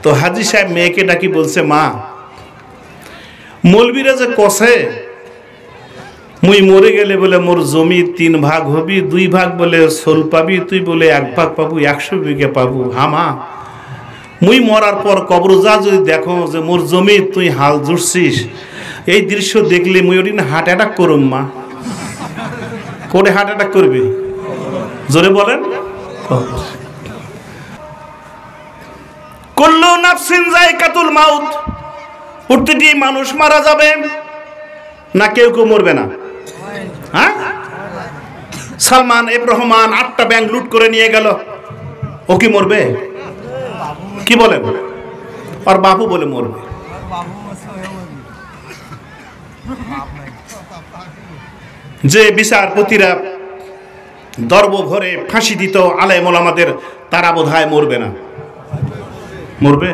তো হাজী সাহেব মেয়েকে ডাকি বলছে, মা মৌলবীরা যে কষে মুই মরে গেলে বলে মোর জমি 3 ভাগ হবি, 2 ভাগ বলে সোল পাবি, তুই বলে 1 ভাগ পাবো, 100 বিঘে পাবো। হামা মুই মরার পর কবর যা যদি দেখো যে মোর জমি তুই হাল জুড়ছিস, এই দৃশ্য দেখলে মুই ওদিন হার্ট অ্যাটাক করুম। মা করে হার্ট অ্যাটাক করবে? জোরে বলেন। কুল্লু নাফসিন যায়কাতুল মাউত, প্রতিটি মানুষ মারা যাবে না? কেউ কেউ মরবে না? হ্যাঁ, সালমান এফ রহমান 8টা ব্যাংক লুট করে নিয়ে গেল, ও কি মরবে? কি বলেন? আর বাবু বলে মরবে। যে বিচারপতিরা দর্ব ভরে ফাঁসি দিত আলেম ওলামাদের, তারা বোধহয় মরবে না? মরবে।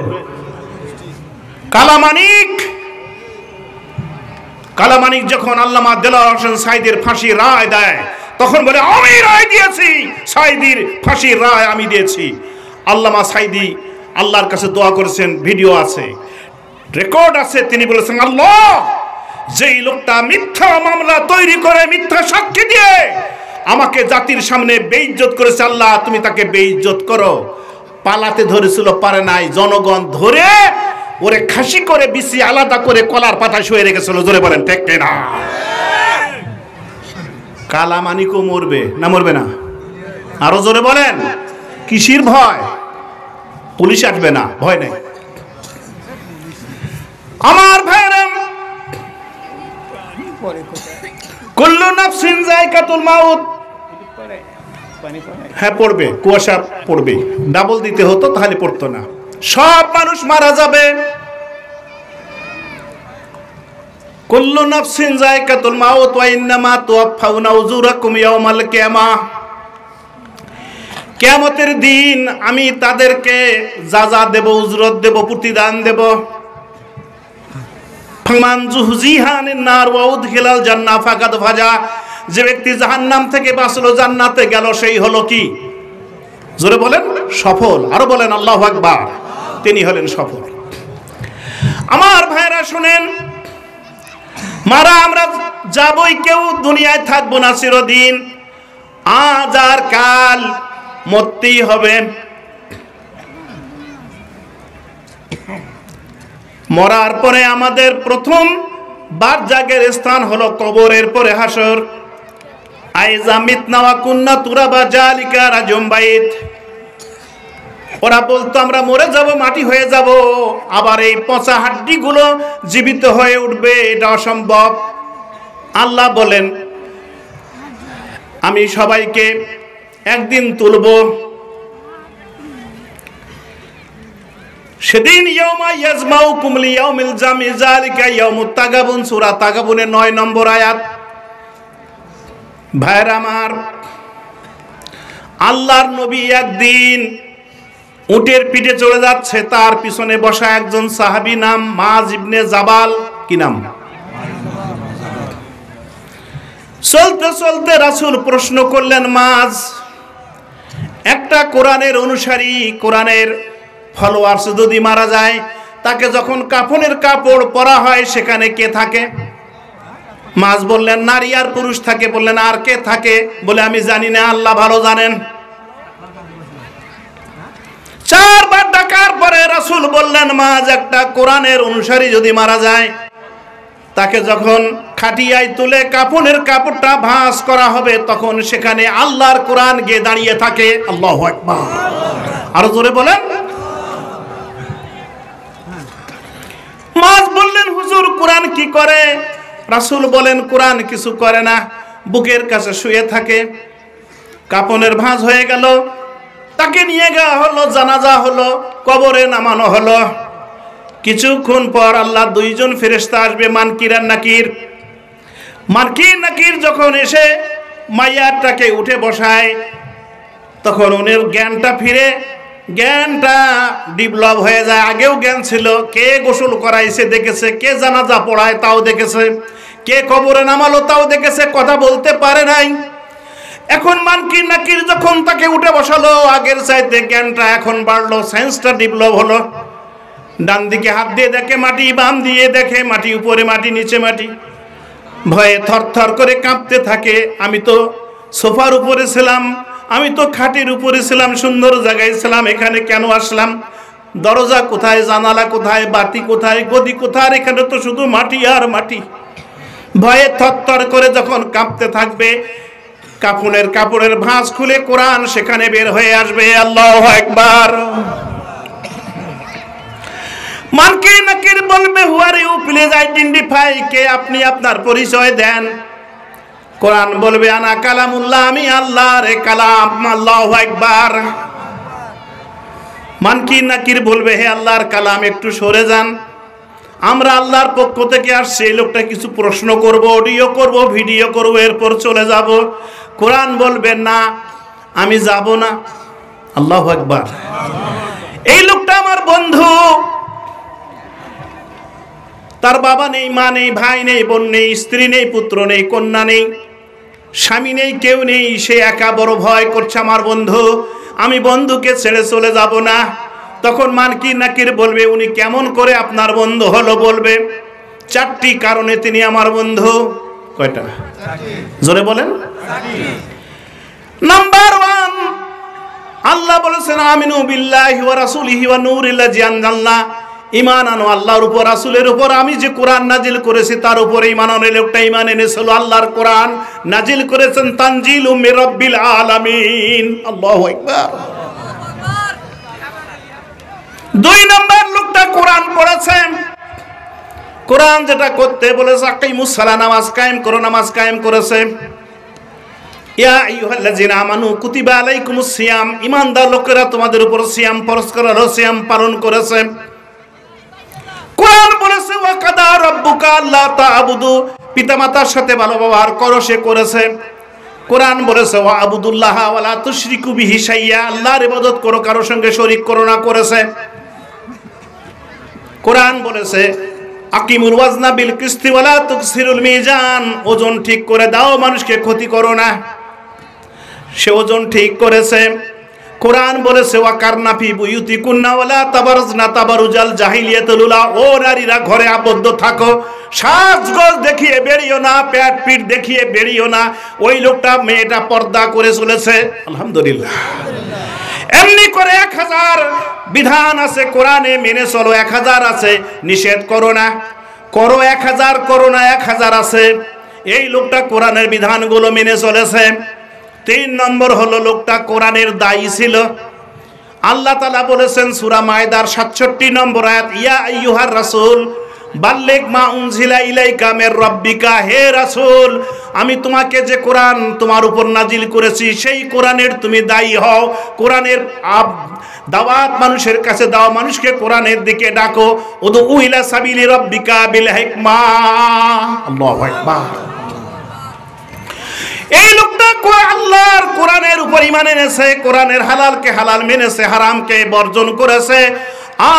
কালামানিক যখন আল্লামা দেলোয়ার হোসেন সাঈদীর ফাঁসির রায় দেয়, তখন বলে আমি রায় দিয়েছি, সাঈদীর ফাঁসির রায় আমি দিয়েছি। আল্লামা সাঈদী আল্লাহর কাছে দোয়া করেছেন, ভিডিও আছে, রেকর্ড আছে। তিনি বলেছেন, আল্লাহ, যেই লোকটা মিথ্যা মামলা তৈরি করে মিথ্যা সাক্ষী দিয়ে আমাকে জাতির সামনে বেইজ্জত করেছে, আল্লাহ তুমি তাকে বেইজ্জত করো। পালাতে ধরেছিল, পারে নাই, জনগণ ধরে ওরে খাসি করে বিসি আলাদা করে কলার পাতা শুয়ে রেখেছিল। জোরে বলেন ঠিক না? কালামানিকও মরবে না? মরবে না? আরো জোরে বলেন। কিসির ভয়? পুলিশ আসবে না, ভয় নেই। আমার ভাইরা, কুল্লু নাফসিন যায়কাতুল মাউত। হ্যাঁ পড়বে, কুয়াশা পড়বে, ডাবল দিতে হতো তাহলে পড়তো না। সব মানুষ মারা যাবে। কুল্লু নাফসিন যায়কাতুল মাউত ওয়া ইন্নামা তুওয়াফাউনা উজুরাকুম ইয়াওমাল কিয়ামাহ। কিয়ামতের দিন আমি তাদেরকে যা দেব, উজরত দেব, প্রতিদান দেব। ফামান যুহজিহা আনিন নার ওয়া উদখিলাল জান্নাহ ফাকাদ ফাজা। যে ব্যক্তি জাহান্নাম থেকে বাঁচলো, জান্নাতে গেল, সেই হলো কি? জোরে বলেন সফল। আরো বলেন আল্লাহু আকবার। তিনি হলেন সফল। আমার ভাইরা শুনেন, মারা আমরা যাবই, কেউ দুনিয়ায় থাকবো না চিরদিন। আজ আর কাল মরতেই হবে। মরার পরে আমাদের প্রথম বারজাগের স্থান হলো কবরের পরে হাসর। আইজা মিতনা ওয়া কুন্না তুরাবা জালিকা রাজুম বাইত। ওরা বলতো আমরা মরে যাব, মাটি হয়ে যাব, আবার এই পচা হাড্ডিগুলো জীবিত হয়ে উঠবে, এটা অসম্ভব। আল্লাহ বলেন, আমি সবাইকে একদিন তুলব। সেদিন ইয়াউমা ইয়াজমাউকুম লিয়াউমিল জামি যালিকা ইয়াউমুত তাগাবুন। সূরা তাগাবুনের 9 নম্বর আয়াত। ভাইরা আমার, আল্লাহর নবী একদিন উটের পিঠে চলে যাচ্ছে, তার পিছনে বসা একজন সাহাবী, নাম মায ইবনে জাবাল। কি নাম? চলতে চলতে রাসূল প্রশ্ন করলেন, মায, একটা কোরআনের অনুসারী, কোরআনের ফলোয়ার্স যদি মারা যায়, তাকে যখন কাফনের কাপড় পরা হয়, সেখানে কে থাকে? মায বললেন, নারী আর পুরুষ থাকে। বললেন, আর কে থাকে? বলে, আমি জানি না, আল্লাহ ভালো জানেন। 4 বার ডাকার পরে রাসূল বললেন, মায, একটা কোরআনের অনুসারী যদি মারা যায়, তাকে যখন খাটিয়ায় তুলে কাফনের কাপড়টা ভাঁজ করা হবে, তখন সেখানে আল্লাহর কোরআন গিয়ে দাঁড়িয়ে থাকে। আল্লাহু আকবার। আরো জোরে বলেন। মায বললেন, হুজুর, কোরআন কি করে? রাসূল বলেন, কোরআন কিছু করে না, বুকের কাছে শুয়ে থাকে। কাফনের ভাঁজ হয়ে গেল, তাকে নিয়ে যাওয়া হলো, জানাজা হলো, কবরে নামানো হলো। কিছুক্ষণ পর আল্লাহ 2 জন ফেরেশতা আসবে, মুনকির আর নাকির। মুনকির নাকির যখন এসে মাইয়াটাকে উঠে বসায়, তখন ওনের জ্ঞানটা ফিরে, জ্ঞানটা ডেভেলপ হয়ে যায়। আগেও জ্ঞান ছিল, কে গোসল করাইছে দেখেছে, কে জানাজা পড়ায় তাও দেখেছে, কে কবরে নামালো তাও দেখেছে, কথা বলতে পারে নাই। এখন মুনকির নাকির যখন তাকে উঠে বসালো, আগের চাইতে জ্ঞানটা এখন বাড়লো, সায়েন্সটা ডেভেলপ হলো। ডান দিকে হাত দিয়ে দেখে মাটি, বাম দিয়ে দেখে মাটি, উপরে মাটি নিচে মাটি, ভয়ে থরথর করে কাঁপতে থাকে। আমি তো সোফার উপরে ছিলাম, আমি তো খাটের উপরে ছিলাম, সুন্দর জায়গায় ছিলাম, এখানে কেন আসলাম? দরজা কোথায়, জানালা কোথায়, বাতি কোথায়, গদি কোথায়? এখানে তো শুধু মাটি আর মাটি। ভয়ে থরথর করে যখন কাঁপতে থাকবে, কাপড়ের ভাঁজ খুলে কোরআন সেখানে বের হয়ে আসবে। আল্লাহু আকবার। মানকির নাকির বলবে, হু আর ইউ, প্লিজ আইডেন্টিফাই, কে আপনি, আপনার পরিচয় দেন। কোরআন বলবে, আনা কালামুল্লাহ, আমি আল্লাহর কালাম। আল্লাহু আকবার। মানকির নাকির বলবে, হে আল্লাহর কালাম, একটু সরে যান, আমরা আল্লাহর পক্ষ থেকে আসছি, এই লোকটা কিছু প্রশ্ন করব, অডিও করব, ভিডিও করব, এরপর চলে যাব। কোরআন বলবে, না, আমি যাব না। আল্লাহু আকবার। এই লোকটা আমার বন্ধু, তার বাবা নেই, মা নেই, ভাই নেই, বোন নেই, স্ত্রী নেই, পুত্র নেই, কন্যা নেই, স্বামী নেই, কেউ নেই, সে একা বড় ভয় করছে আমার বন্ধু, আমি বন্ধুকে ছেড়ে চলে যাব না। তখন মানকির নাকির বলবে, উনি কেমন করে আপনার বন্ধু হলো? বলবে, 4টি কারণে তিনি আমার বন্ধু। কয়টা? জোরে বলেন। নাম্বার 1, আল্লাহ বলেছেন, আমিনু বিল্লাহি ওয়া রাসূলিহি ওয়া নূরিল্লাযী আনজালনা, ঈমান আনো আল্লাহর উপর, রাসূলের উপর। আমি যে কোরআন নাজিল করেছি তার উপরে ঈমান আনো। লোকটা ঈমান এনেছিল, আল্লাহর কোরআন নাজিল করেছেন, তানজিলুম মির রাব্বিল আলামিন। আল্লাহু আকবার। 2 নম্বর, লোকটা কোরআন পড়েছে, কোরআন যেটা করতে বলেছে, আকিমুস সালাহ, নামাজ কায়েম করো, নামাজ কায়েম করেছে। ইয়া আইয়ুহাল্লাযীনা আমানু কুতিবা আলাইকুমুস সিয়াম, ঈমানদার লোকেরা তোমাদের উপর সিয়াম ফরজ করা হলো, সিয়াম পালন করেছে। কোরআন বলেছে, ওয়া কাদা রাব্বুকা আল্লা তা'বুদু, পিতামাতার সাথে ভালো ব্যবহার করো, সে করেছে। কোরআন বলেছে, ওয়া আবুদুল্লাহ ওয়া লা তুশরিকু বিহি শাইয়্যা, আল্লাহর ইবাদত করো, কারো সঙ্গে শরীক করো না, করেছে। কোরআন বলেছে, আকিমুল ওয়াজনা বিল কিসতি ওয়া লা তুকসিরুল মিজান, ওজন ঠিক করে দাও, মানুষকে ক্ষতি করো না, সে ওজন ঠিক করেছে। কোরআন বলেছে, ওয়া কারনা ফি বুয়ুতিকুন্না ওয়া লা তাবারুজনা তাবারুজাল জাহিলিয়াতুল উলা, ও নারীরা ঘরে আবদ্ধ থাকো, সাজগোজ দেখিয়ে বেরিও না, পেট পিঠ দেখিয়ে বেরিও না। ওই লোকটা, মেয়েটা পর্দা করে চলেছে। আলহামদুলিল্লাহ। এমনি করে 1000 বিধান আছে কোরআনে, মেনে চলো। 1000 আছে, নিষেধ করো না, করো 1000, করো না 1000 আছে। এই লোকটা কোরআনের বিধানগুলো মেনে চলেছে। 3 নম্বর হলো, লোকটা কোরআনের দায়ী ছিল। আল্লাহ তাআলা বলেছেন সূরা মায়দার 67 নম্বর আয়াত, ইয়া আইয়ুহার রাসূল বাল্লিগ মা উনজিলা ইলাইকা মির রাব্বিকা, হে রাসূল, আমি তোমাকে যে কোরআন তোমার উপর নাজিল করেছি সেই কোরআনের তুমি দায়ী হও। কোরআনের দাওয়াত মানুষের কাছে দাও, মানুষকে কোরআনের দিকে ডাকো। উদু ইলা সাবিলি রাব্বিকা বিল হিকমা। আল্লাহু আকবার। এই লোকটা আল্লাহর কোরআনের উপর ঈমান এনেছে, কোরআনের হালালকে হালাল মেনেছে, হারামকে বর্জন করেছে,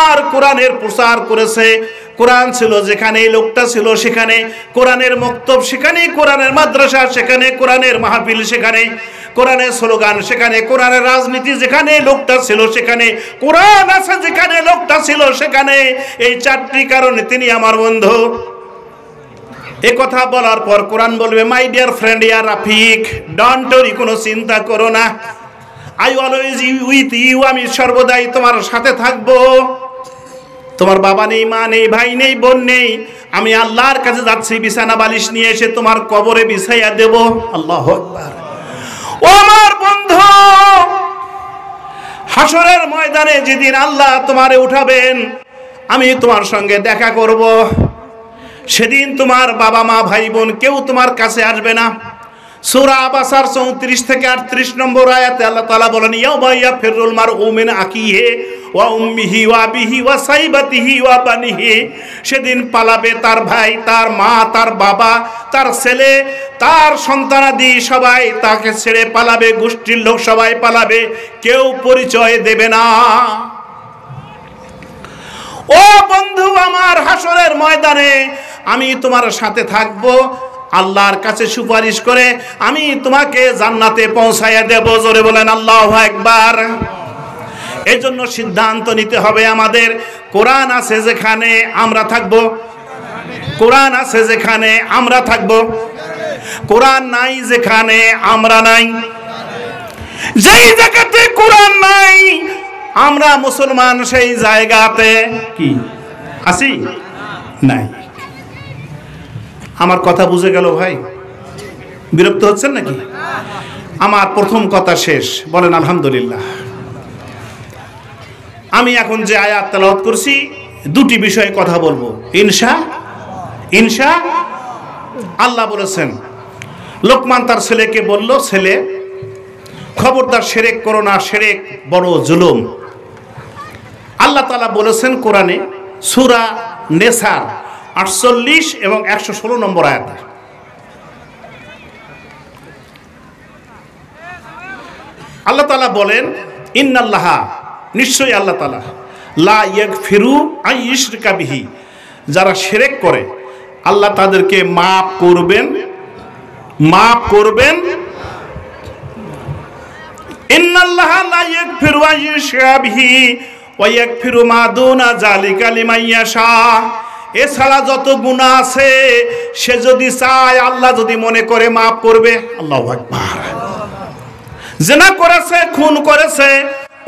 আর কোরআনের প্রচার করেছে। কোরআন ছিল যেখানে, এই লোকটা ছিল সেখানে, কোরআনের মক্তব সেখানে, কোরআনের মাদ্রাসা সেখানে, কোরআনের মাহফিল সেখানে, কোরআনের স্লোগান সেখানে, কোরআনের রাজনীতি যেখানে, লোকটা ছিল সেখানে, কোরআন আছে যেখানে, লোকটা ছিল সেখানে। এই 4টি কারণে তিনি আমার বন্ধু। এ কথা বলার পর কোরআন বলবে, my dear friend yeah Rafiq, don't worry, কোনো চিন্তা করো না, আই অলওয়েজ উইথ ইউ, আমি সর্বদাই তোমার সাথে থাকবো। তোমার বাবা নেই, মা নেই, ভাই নেই, বোন নেই, আমি আল্লাহর কাছে যাচ্ছি, বিছানা বালিশ নিয়ে এসে তোমার কবরে বিছাইয়া দেব। আল্লাহু আকবার। ও আমার বন্ধু, হাসরের ময়দানে যেদিন আল্লাহ তোমারে উঠাবেন, আমি তোমার সঙ্গে দেখা করব। সেদিন তোমার বাবা মা ভাই বোন কেউ তোমার কাছে আসবে না। সূরা আবাসার 34 থেকে 38 নম্বর আয়াতে আল্লাহ তাআলা বলেন, ইয়াউমা ইয়াফিরুল মারউ মিন আখিহি ওয়া উম্মিহি ওয়া আবিহি ওয়া সাইবাতিহি ওয়া বানিহি, সেদিন পালাবে তার ভাই, তার মা, তার বাবা, তার ছেলে, তার সন্তানাদি, সবাই তাকে ছেড়ে পালাবে, গোষ্ঠীর লোক সবাই পালাবে, কেউ পরিচয় দেবে না। ও বন্ধু আমার, হাসরের ময়দানে আমি তোমার সাথে থাকবো, আল্লাহর কাছে সুপারিশ করে আমি তোমাকে জান্নাতে পৌঁছাইয়া দেব। জোরে বলেন আল্লাহু আকবার। এই জন্য সিদ্ধান্ত নিতে হবে আমাদের, কোরআন আছে যেখানে আমরা থাকবো, কোরআন আছে যেখানে আমরা থাকবো, কোরআন নাই যেখানে আমরা নাই। যেই জায়গাতে কোরআন নাই আমরা মুসলমান সেই জায়গাতে কি আছি? নাই। আমার কথা বুঝে গেল ভাই? বিরক্ত হচ্ছেন নাকি? আমার প্রথম কথা শেষ, বলেন আলহামদুলিল্লাহ। আমি এখন যে আয়াত তেলাওয়াত করছি দুটি বিষয়ে কথা বলবো ইনশা। আল্লাহ বলেছেন, লোকমান তার ছেলেকে বলল, ছেলে খবরদার শিরক করো না, শিরক বড় জুলুম। আল্লাহ তাআলা বলেছেন কোরআনে সূরা নেসার 48 এবং 116 নম্বর আয়াতে, আল্লাহ তাআলা বলেন, ইন্নাল্লাহা, নিশ্চয়ই আল্লাহ তাআলা, লা ইয়াগফিরু আন ইউশরিকা বিহি, যারা শিরক করে আল্লাহ তাদেরকে মাফ করবেন। ইন্নাল্লাহা লা ইয়াগফিরু আন ইউশরিকা বিহি ওয়া ইয়াগফিরু মা দুনা যালিকা লিমান ইয়াশা। এছাড়া যত গুনাহ আছে সে যদি চায়, আল্লাহ যদি মনে করে মাফ করবে। আল্লাহু আকবার। জিনা করেছে, খুন করেছে,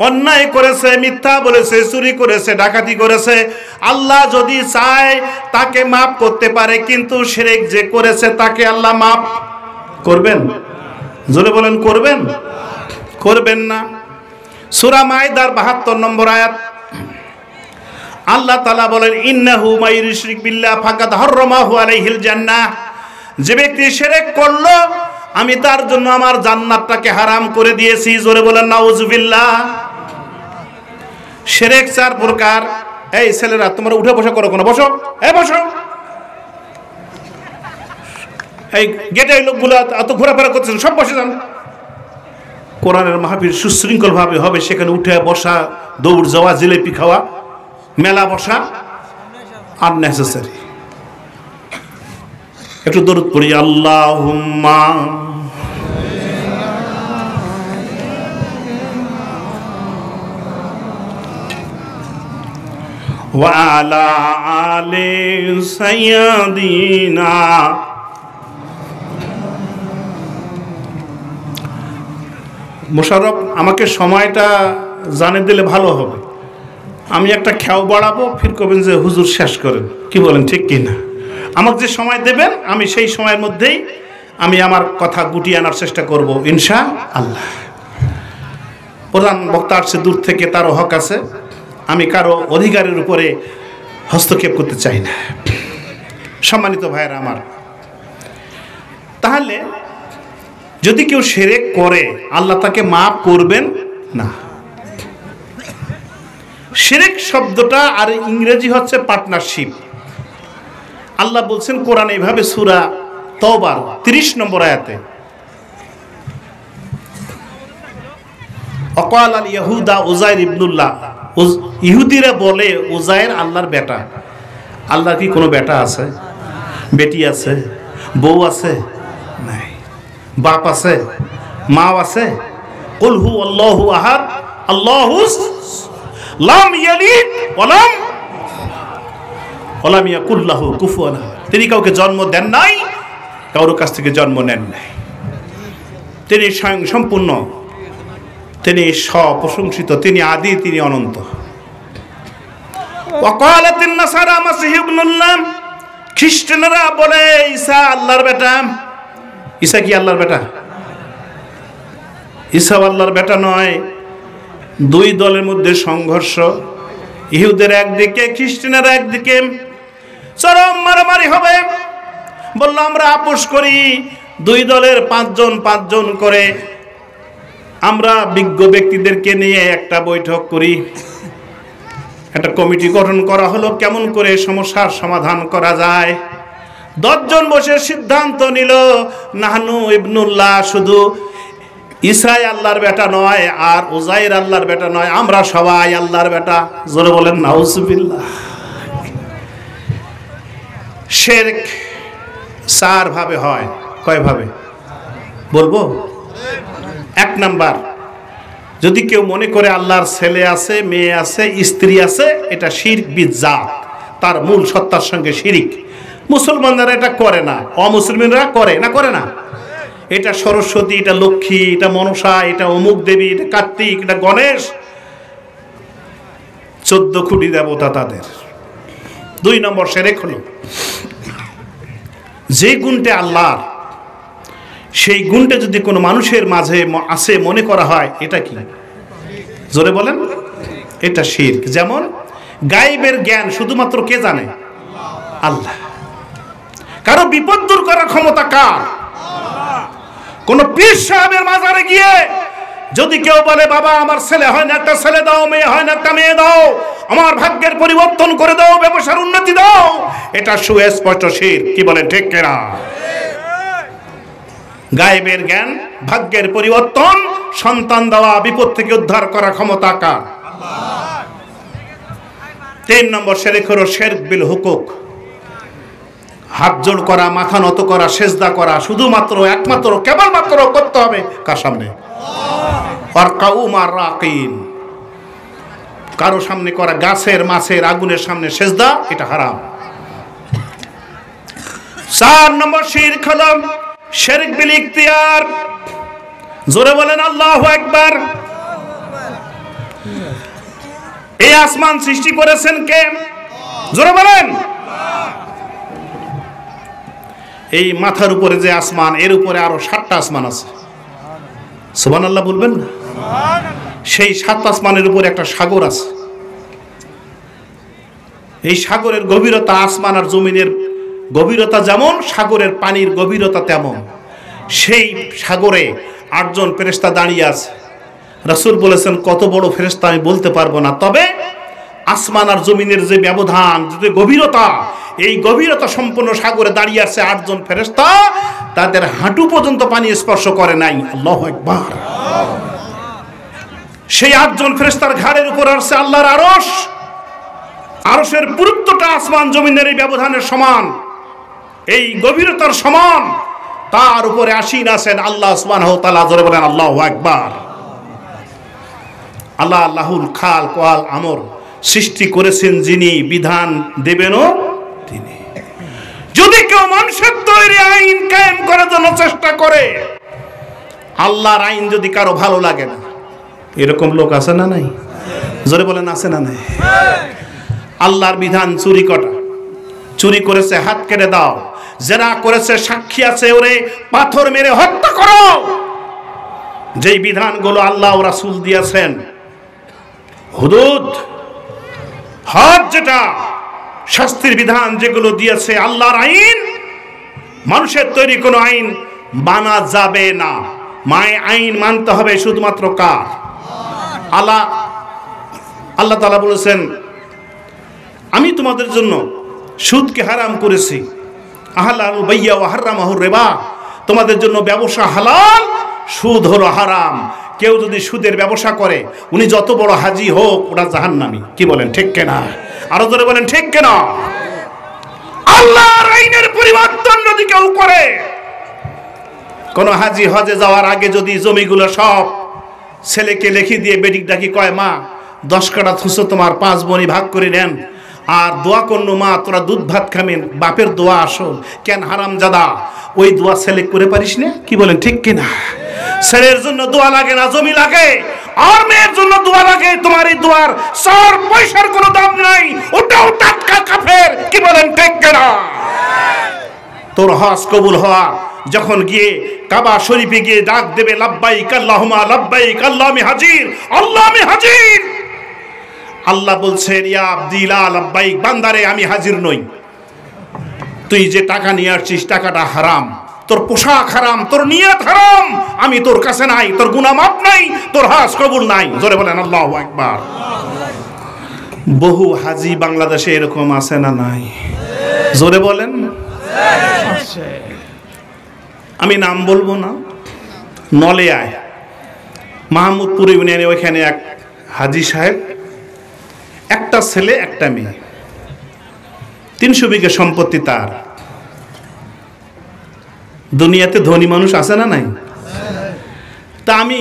অন্যায় করেছে, মিথ্যা বলেছে, চুরি করেছে, ডাকাতি করেছে, আল্লাহ যদি চায় তাকে মাফ করতে পারে, কিন্তু শিরক যে করেছে তাকে আল্লাহ মাফ করবেন? জোরে বলেন, করবেন না। সূরা মাইদার 72 নম্বর আয়াত, আল্লাহ তাআলা বলেন, ইন্নাহু মাইয়ুশরিক বিল্লাহ ফাকাদ হারামাহু আলাইহিল জান্নাহ, যে ব্যক্তি শিরক করলো আমি তার জন্য আমার জান্নাতটাকে হারাম করে দিয়েছি। জোরে বলেন নাউজুবিল্লাহ। শিরক 4 প্রকার। এই ছেলেরা তোমরা উঠে বসা করো, কোনো বসো, বসো। এই গেটে লোকগুলো এত ঘোরাফেরা করছেন, সব বসে যান। কোরআনের মাহফিল সুশৃঙ্খল ভাবে হবে, সেখানে উঠে বসা, দৌড় যাওয়া, জিলেপি খাওয়া, মেলা বসা আননেসেসারি। একটু দরুদ পড়ি, আল্লাহুম্মা ওয়া আলা আলি সাইয়্যিদিনা। মোশাররফ, আমাকে সময়টা জানিয়ে দিলে ভালো হবে। আমি একটা খেয়াও বাড়াবো, ফির করবেন যে হুজুর শেষ করেন, কি বলেন, ঠিক কি না? আমাকে যে সময় দেবেন আমি সেই সময়ের মধ্যেই আমি আমার কথা গুটিয়ে আনার চেষ্টা করব ইনশাআল্লাহ। প্রধান বক্তা আসছে দূর থেকে, তারও হক আছে, আমি কারো অধিকারের উপরে হস্তক্ষেপ করতে চাই না। সম্মানিত ভাইয়েরা আমার, তাহলে যদি কেউ শিরক করে আল্লাহ তাকে মাফ করবেন না। শিরক শব্দটা আর ইংরেজি হচ্ছে পার্টনারশিপ। আল্লাহ বলছেন কোরআন এইভাবে সূরা তওবার 30 নম্বর আয়াতে, অকাল আল ইয়াহুদা উজাইর ইবনুল্লাহ, ইহুদিরা বলে উজাইর আল্লাহর বেটা। আল্লাহর কি কোনো বেটা আছে, বেটি আছে, বউ আছে? নাই। বাপ আছে, মা আছে? কুল হু আল্লাহু আহাদ আল্লাহুস লাম ইয়ালিদ ওয়া লাম ইয়াকুল লাহু কুফুয়ান আহাদ। তিনি কাউকে জন্ম দেন নাই, কারোর কাছ থেকে জন্ম নেন নাই। তিনি স্বয়ং সম্পূর্ণ, তিনি স্বপ্রশংসিত, তিনি আদি, তিনি অনন্ত। ওয়াকালাতিন নাসারা মাসিহ ইবনুল্লাহ, খ্রিস্টানরা বলে ঈসা আল্লাহর বেটা। ঈসা কি আল্লাহর বেটা? ঈসা আল্লাহর বেটা নয়। দুই দলের মধ্যে সংঘর্ষ, ইহুদের একদিকে, খ্রিস্টানেরা একদিকে, চরম মারামারি হবে। বলল আমরা আপোষ করি, দুই দলের 5 জন করে আমরা বিজ্ঞ ব্যক্তিদেরকে নিয়ে একটা বৈঠক করি। একটা কমিটি গঠন করা হলো, কেমন করে সমস্যার সমাধান করা যায়। 10 জন বসে সিদ্ধান্ত নিল, নাহনু ইবনুল্লাহ, শুধু ঈসাই আল্লাহর বেটা নয় আর উজাইর আল্লাহর বেটা নয়, আমরা সবাই আল্লাহর বেটা। জোরে বলেন নাউজুবিল্লাহ। শিরক 4 ভাবে হয়। কয় ভাবে বলবো? 1 নাম্বার, যদি কেউ মনে করে আল্লাহর ছেলে আছে, মেয়ে আছে, স্ত্রী আছে, এটা শিরক বিদআত, তার মূল সত্তার সঙ্গে শিরিক। মুসলমানরা এটা করে না, অমুসলিমরা করে না, করে না। এটা সরস্বতী, এটা লক্ষ্মী, এটা মনসা, এটা অমুক দেবী, এটা কার্তিক, এটা গণেশ, 14 কোটি দেবতা তাদের। 2 নম্বর শিরক হলো যে গুণটা আল্লাহর, সেই গুণটা যদি কোনো মানুষের মাঝে আছে মনে করা হয়, এটা কি? জোরে বলেন, এটা শিরক। যেমন গায়েবের জ্ঞান শুধুমাত্র কে জানে? আল্লাহ। কারো বিপদ দূর করার ক্ষমতা কার? কোন পীর সাহেবের মাজারে গিয়ে যদি কেউ বলে বাবা আমার ছেলে হয় না, একটা ছেলে দাও, মেয়ে হয় না, একটা মেয়ে দাও, আমার ভাগ্যের পরিবর্তন করে দাও, ব্যবসার উন্নতি দাও, এটা সুস্পষ্ট শিরক। কি বলেন, ঠিক কিনা? গায়েবের জ্ঞান, ভাগ্যের পরিবর্তন, সন্তান দেওয়া, বিপদ থেকে উদ্ধার করার ক্ষমতা কার? আল্লাহ। 3 নম্বর শিরক হলো শিরক বিল হুকুক। হাত জোড় করা, মাথা নত করা, সেজদা করা, শুধুমাত্র একমাত্র কেবলমাত্র করতে হবে কার সামনে? ওয়ারকাউ মার রাকিন। কারো সামনে করা, গাছের, মাছের, আগুনের সামনে সেজদা, এটা হারাম। 4 নম্বর শিরক হলো শিরক বিল ইখতিয়ার। জোরে বলেন আল্লাহু আকবার। এই আসমান সৃষ্টি করেছেন কে? জোরে বলেন। এই মাথার উপরে যে আসমান, এর উপরে আরো 7টা আসমান আছে। সুবহানাল্লাহ বলবেন না? সেই 7 আসমানের উপরে একটা সাগর আছে। এই সাগরের গভীরতা আসমান আর জমিনের গভীরতা যেমন, সাগরের পানির গভীরতা তেমন। সেই সাগরে 8 জন ফেরেশতা দাঁড়িয়ে আছে। রাসূল বলেছেন কত বড় ফেরেশতা আমি বলতে পারবো না, তবে আসমান আর জমিনের যে ব্যবধান, যে গভীরতা, এই গভীরতা সম্পন্ন সাগরে দাঁড়িয়ে আছে 8 জন ফেরেশতা, তাদের হাঁটু পর্যন্ত পানি স্পর্শ করে নাই। আল্লাহু আকবার। সেই 8 জন ফেরেশতার ঘাড়ের উপর আছে আল্লাহর আরশ। আরশের পুরুত্বটা আসমান জমিনের এই ব্যবধানের সমান, এই গভীরতার সমান। তার উপরে আসীন আছেন আল্লাহ সুবহানাহু ওয়া তাআলা। জোরে বলেন আল্লাহু আকবার। আল্লাহ লাহুল খালক ওয়াল আমর। সৃষ্টি করেছেন যিনি, বিধান দেবেনও তিনি। যদি কেউ মানুষের তৈরি আইন কায়েম করার জন্য চেষ্টা করে, আল্লাহর আইন যদি কারো ভালো লাগে না, এরকম লোক আছে না নাই? জোরে বলেন আছে না নাই? আল্লাহর বিধান চুরি করা, চুরি করেছে হাত কেটে দাও, জেনা করেছে সাক্ষী আছে ওরে পাথর মেরে হত্যা করো, যেই বিধানগুলো আল্লাহ ও রাসূল দিয়েছেন, হুদুদ, হদ, যেটা শাস্তির বিধান যেগুলো দিয়েছে আল্লাহর আইন, মানুষের তৈরি কোনো আইন মানা যাবে না। আইন মানতে হবে শুধুমাত্র কার? আল্লাহ। আল্লাহ তাআলা বলেছেন আমি তোমাদের জন্য সুদকে হারাম করেছি, আহলাল বাইয়া ওয়া হারামাহুর রিবা, তোমাদের জন্য ব্যবসা হালাল, সুদ হলো হারাম। কেউ যদি সুদের ব্যবসা করে, উনি যত বড় হাজি হোক, ওটা জাহান্নামী। কি বলেন, ঠিক কিনা? আরো জোরে বলেন, ঠিক কিনা? আল্লাহর আইনের পরিবর্তন যদি কেউ করে, কোন হাজি হজে যাওয়ার আগে যদি জমিগুলো সব ছেলেকে লিখে দিয়ে বেটিক ডাকি কয়, মা 10 কাঠা থুসো তোমার 5 বনি ভাগ করে নেন, আর দোয়া করলো মা তোরা দুধ ভাত খাবেন, বাপের দোয়া আসল, কেন হারামজাদা ওই দোয়া ছেলে করে পারিস না? কি বলেন, ঠিক কিনা? ছেলের জন্য দোয়া লাগে না, জমি লাগে, আর মেয়ের জন্য দোয়া লাগে। তোমার এই দোয়ার 4 পয়সার কোনো দাম নাই, ওটাও টাটকা কাফের। কি বলেন, ঠিক কিনা? তোর হজ কবুল হওয়া যখন গিয়ে কাবা শরীফে গিয়ে ডাক দেবে, লাব্বাইক আল্লাহুম্মা লাব্বাইক, আল্লাহ আমি হাজির, আল্লাহ আমি হাজির। আল্লাহ বলছেন ইয়া আব্দি লা লাব্বাইক, বান্দারে আমি হাজির নই। তুই যে টাকা নিয়ে আসছিস টাকাটা হারাম, তোর পোশাক হারাম, তোর নিয়ত হারাম, আমি তোর কাছে নাই, তোর গুনাহ মাফ নাই, তোর হজ কবুল নাই। জোরে বলেন আল্লাহু আকবার। বহু হাজি বাংলাদেশে এরকম আছে না নাই? জোরে বলেন। আমি নাম বলবো না, নলে আয় মাহমুদপুর ইউনিয়নে, ওইখানে এক হাজি সাহেব, একটা ছেলে একটা মেয়ে, 300 বিঘা সম্পত্তি তার। দুনিয়াতে ধনী মানুষ আছে না নাই? তা আমি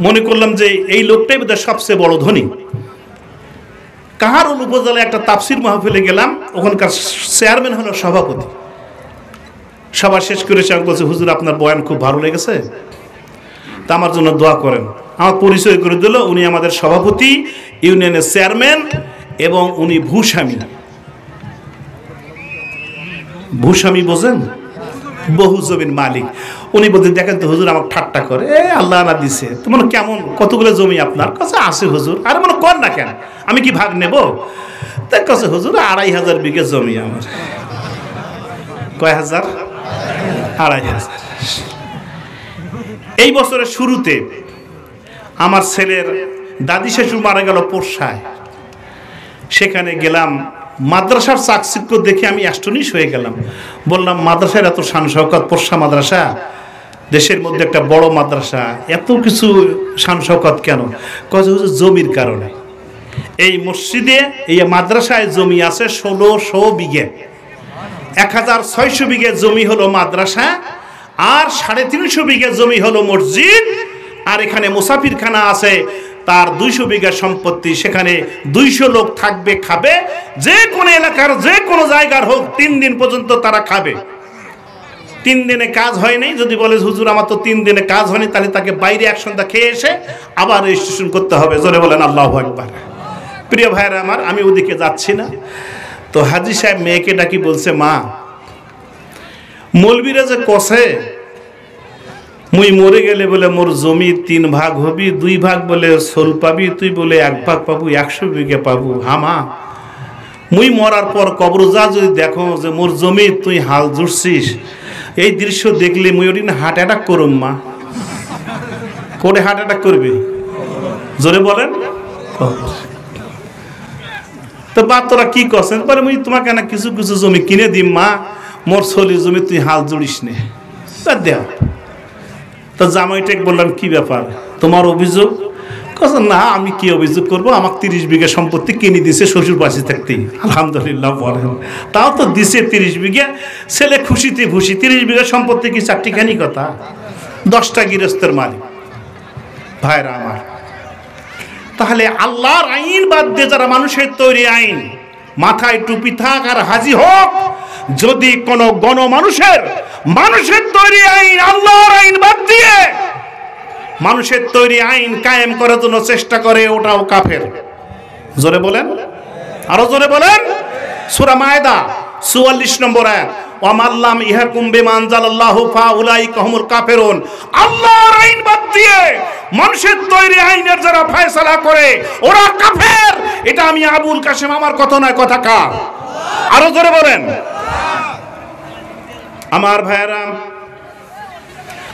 মনে করলাম যে এই লোকটাই বোধহয় সবচেয়ে বড় ধনী। কাহারোল উপজেলায় একটা তাফসির মাহফিলে গেলাম, ওখানকার চেয়ারম্যান হলো সভাপতি। সভা শেষ করেছে, আমি বলছি হুজুর আপনার বয়ান খুব ভালো লেগেছে, তা আমার জন্য দোয়া করেন। আমার পরিচয় করে দিল, উনি আমাদের সভাপতি, ইউনিয়নের চেয়ারম্যান, এবং উনি ভূস্বামী। ভূস্বামী বোঝেন? বহু জমির মালিক। উনি বলতে দেখেন তো হুজুর আমাকে ঠাট্টা করে, আল্লাহ না দিছে তোমার কেমন, কতগুলো জমি আপনার কাছে আছে হুজুর? আরে মনে কর না কেন, আমি কি ভাগ নেব? তার কাছে হুজুর 2500 বিঘে জমি আমার। কয় হাজার? 2500। এই বছরের শুরুতে আমার ছেলের দাদি শাশু মারা গেল পোরশায়। সেখানে গেলাম, মাদ্রাসার চাকচিক্য দেখে আমি অ্যাস্টনিশ হয়ে গেলাম। বললাম মাদ্রাসার এত শান শওকত, পোরশা মাদ্রাসা দেশের মধ্যে একটা বড় মাদ্রাসা, এত কিছু শান শওকত কেন? কয় হুজুর জমির কারণে। এই মসজিদে, এই মাদ্রাসায় জমি আছে 1600 বিঘে। 1600 বিঘে জমি হলো মাদ্রাসা, আর 350 বিঘে জমি হলো মসজিদ। আর এখানে মুসাফিরখানা আছে, তার 200 বিঘা সম্পত্তি। সেখানে 200 লোক থাকবে, খাবে, যে কোনো এলাকার যে কোনো জায়গার হোক, 3 দিন পর্যন্ত তারা খাবে। 3 দিনে কাজ হয় নাই, যদি বলে হুজুর আমার তো 3 দিনে কাজ হয়নি, তাহলে তাকে বাইরে এক সন্ধ্যা খেয়ে এসে আবার রেজিস্ট্রেশন করতে হবে। জোরে বলেন আল্লাহু আকবার। প্রিয় ভাইরা আমার, আমি ওদিকে যাচ্ছি না, তো হাজী সাহেব মেয়েকে ডাকি বলছে, মা মৌলবীরা যে কষে মুই মরে গেলে বলে মোর জমি 3 ভাগ হবি, 2 ভাগ বলে সোল পাবি, তুই বলে 1 ভাগ পাবো, 100 বিঘে পাবো। হামা মুই মরার পর কবর যা যদি দেখো যে মোর জমি তুই হাল জুড়ছিস, এই দৃশ্য দেখলে মুই ওদিন হার্ট অ্যাটাক করুম। মা কোটে হার্ট অ্যাটাক করবি? জোরে বলেন তো। বা তোরা কি করছেন? বলে মুই তোমাকে না কিছু কিছু জমি কিনে দিম মা, মোর সলির জমি তুই হাল জুড়িস নে, দেও। তো জামাইটাকে বললাম কি ব্যাপার, তোমার অভিযোগ? কথা না, আমি কি অভিযোগ করবো, আমাকে 30 বিঘা সম্পত্তি কিনে দিছে শ্বশুর বাঁচি থাকতেই। আলহামদুলিল্লাহ বলেন, তাও তো দিছে 30 বিঘা, ছেলে খুশিতে খুশি। 30 বিঘা সম্পত্তি কি চারটিখানি কথা? 10টা গৃহস্থের মালিক। ভাইরা আমার, তাহলে আল্লাহর আইন বাদ দিয়ে যারা মানুষের তৈরি আইন, মাথায় টুপি থাক আর হাজি হোক, যদি কোন মানুষের তৈরি আইন, আল্লাহর আইন বাদ দিয়ে মানুষের তৈরি আইন কায়েম করার জন্য চেষ্টা করে, ওটাও কাফের। জোরে বলেন, আরো জোরে বলেন। সূরা মায়দা 44 নম্বর আয়াত, ওয়ামাল্লাম ইহকুম বিমা আনজালাল্লাহু ফাউলাইকা হুমুল কাফিরুন। আল্লাহর আইন বাদ দিয়ে মানুষের তৈরি আইনের যারা ফয়সালা করে, ওরা কাফের। এটা আমি আবুল কাসেম, আমার কথা নয়, কথা কার? আরো জোরে বলেন। আমার ভাইয়েরা,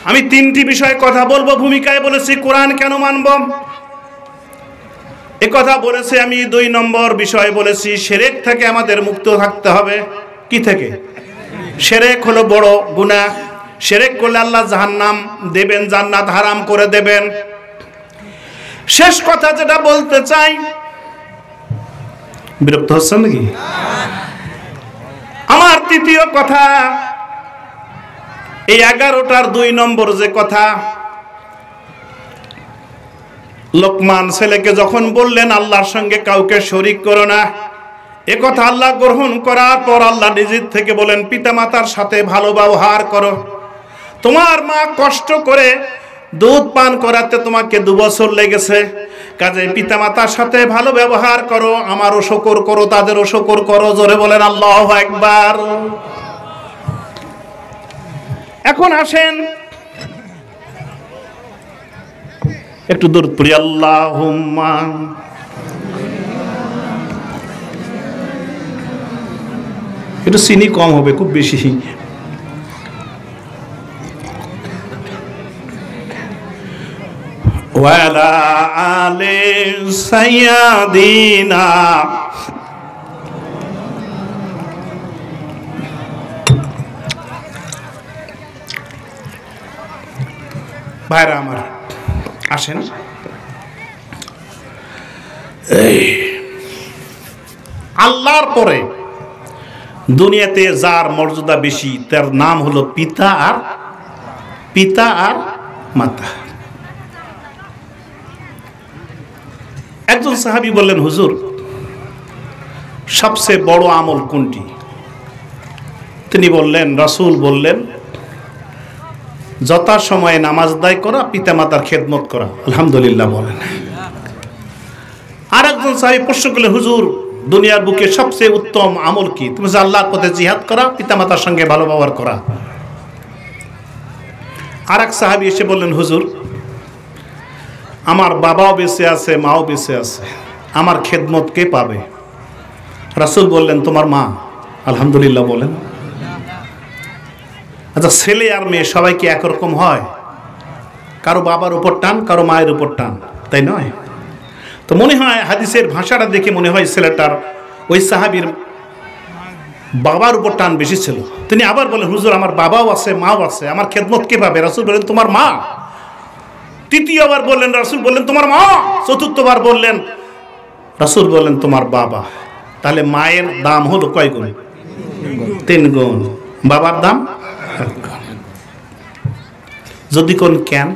আমি 3টি বিষয়ে কথা বলবো। ভূমিকায় বলেছি কোরআন কেন মানব, এ কথা বলেছি আমি। 2 নম্বর বিষয় বলেছি শিরক থেকে আমাদের মুক্ত থাকতে হবে। কি থেকে? শিরক হলো বড় গুনাহ। শিরক করলে আল্লাহ জাহান্নাম দেবেন, জান্নাত হারাম করে দেবেন। শেষ কথা যেটা বলতে চাই, বিরক্ত হচ্ছেন নাকি? আমার 3য় কথা, এই 11টার 2 নম্বর যে কথা, লোকমান ছেলেকে যখন বললেন আল্লাহর সঙ্গে কাউকে শরীক করো না, এ কথা আল্লাহ গ্রহণ করার পর আল্লাহ নিজের থেকে বলেন পিতামাতার সাথে ভালো ব্যবহার করো। তোমার মা কষ্ট করে দুধ পান করাতে তোমাকে 2 বছর লেগেছে, কাজে পিতামাতার সাথে ভালো ব্যবহার করো, আমারও শুকর করো, তাদেরও শুকর করো। জোরে বলেন আল্লাহু আকবার। এখন আসেন একটু দরুদ পড়ি, আল্লাহুম্মা। একটু চিনি কম হবে, খুব বেশি। ওয়ালা আলে সাইয়্যিদিনা। ভাইরা আমার, আসেন। আল্লাহর পরে দুনিয়াতে যার মর্যাদা বেশি, তার নাম হলো পিতা আর মাতা। একজন সাহাবী বললেন, হুজুর সবচেয়ে বড় আমল কোনটি? তিনি বললেন, রাসূল বললেন, যথা সময়ে নামাজ আদায় করা, পিতামাতার খেদমত করা। আলহামদুলিল্লাহ বলেন। আর একজন সাহাবী প্রশ্ন করলেন, হুজুর দুনিয়ার বুকে সবচেয়ে উত্তম আমল কি? তুমি যে আল্লাহর পথে জিহাদ করা, পিতামাতার সঙ্গে ভালো ব্যবহার করা। আর এক সাহাবী এসে বললেন, হুজুর আমার বাবাও বেঁচে আছে, মাও বেঁচে আছে, আমার খেদমত কে পাবে? রাসূল বললেন, তোমার মা। আলহামদুলিল্লাহ বলেন। আচ্ছা, ছেলে আর মেয়ে সবাই কি একরকম হয়? কারো বাবার উপর টান, কারো মায়ের উপর টান, তাই নয়? তো মনে হয় হাদিসের ভাষাটা দেখে মনে হয় ছেলেটার ওই সাহাবীর বাবার উপর টান বেশি ছিল। তিনি আবার বলেন, হুজুর আমার বাবাও আছে, মাও আছে, আমার খেদমত কে পাবে? রাসূল বললেন, তোমার মা। তৃতীয়বার বললেন, রাসূল বললেন, তোমার মা। চতুর্থবার বললেন, রাসূল বললেন, তোমার বাবা। তাহলে মায়ের দাম হলো কয় গুণ? 3 গুণ। বাবার দাম 1 গুণ। যদি কোন কেন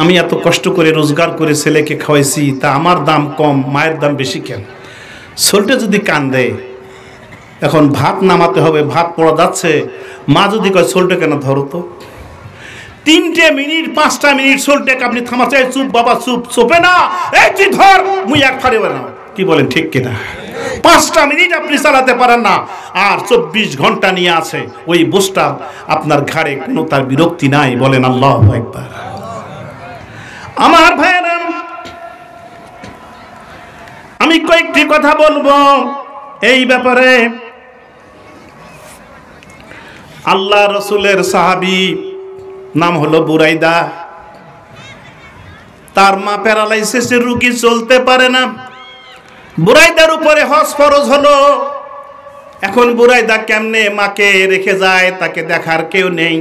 আমি এত কষ্ট করে রোজগার করে ছেলেকে খাওয়াইছি, তা আমার দাম কম, মায়ের দাম বেশি কেন? ছোটে যদি কান দেয়, এখন ভাত নামাতে হবে, ভাত পড়া যাচ্ছে, মা যদি কয় ছোলটে কেন ধরো তো, 3 মিনিট 5 মিনিট ছোলটেকে আপনি থামাতে, চুপ বাবা চুপ, চোপে না, এই তুই ধর, মুই এক ফাড়ে না। কি বলেন, ঠিক কিনা? 5 মিনিট আপনি চালাতে পারেন না, আর 24 ঘন্টা নিয়ে আছে ওই বোঝটা আপনার ঘাড়ে, কোনো তার বিরক্তি নাই। বলেন আল্লাহু আকবার। আমার ভাইরা, আমি কয়েকটি কথা বলবো এই ব্যাপারে। আল্লাহ রসুলের সাহাবী নাম হলো বুরাইদা। তার মা প্যারালাইসিসের রোগী, চলতে পারে না। বুরাইদার উপরে হজ ফরজ হলো। এখন বুরাইদা কেমনে মাকে রেখে যায়? তাকে দেখার কেউ নেই।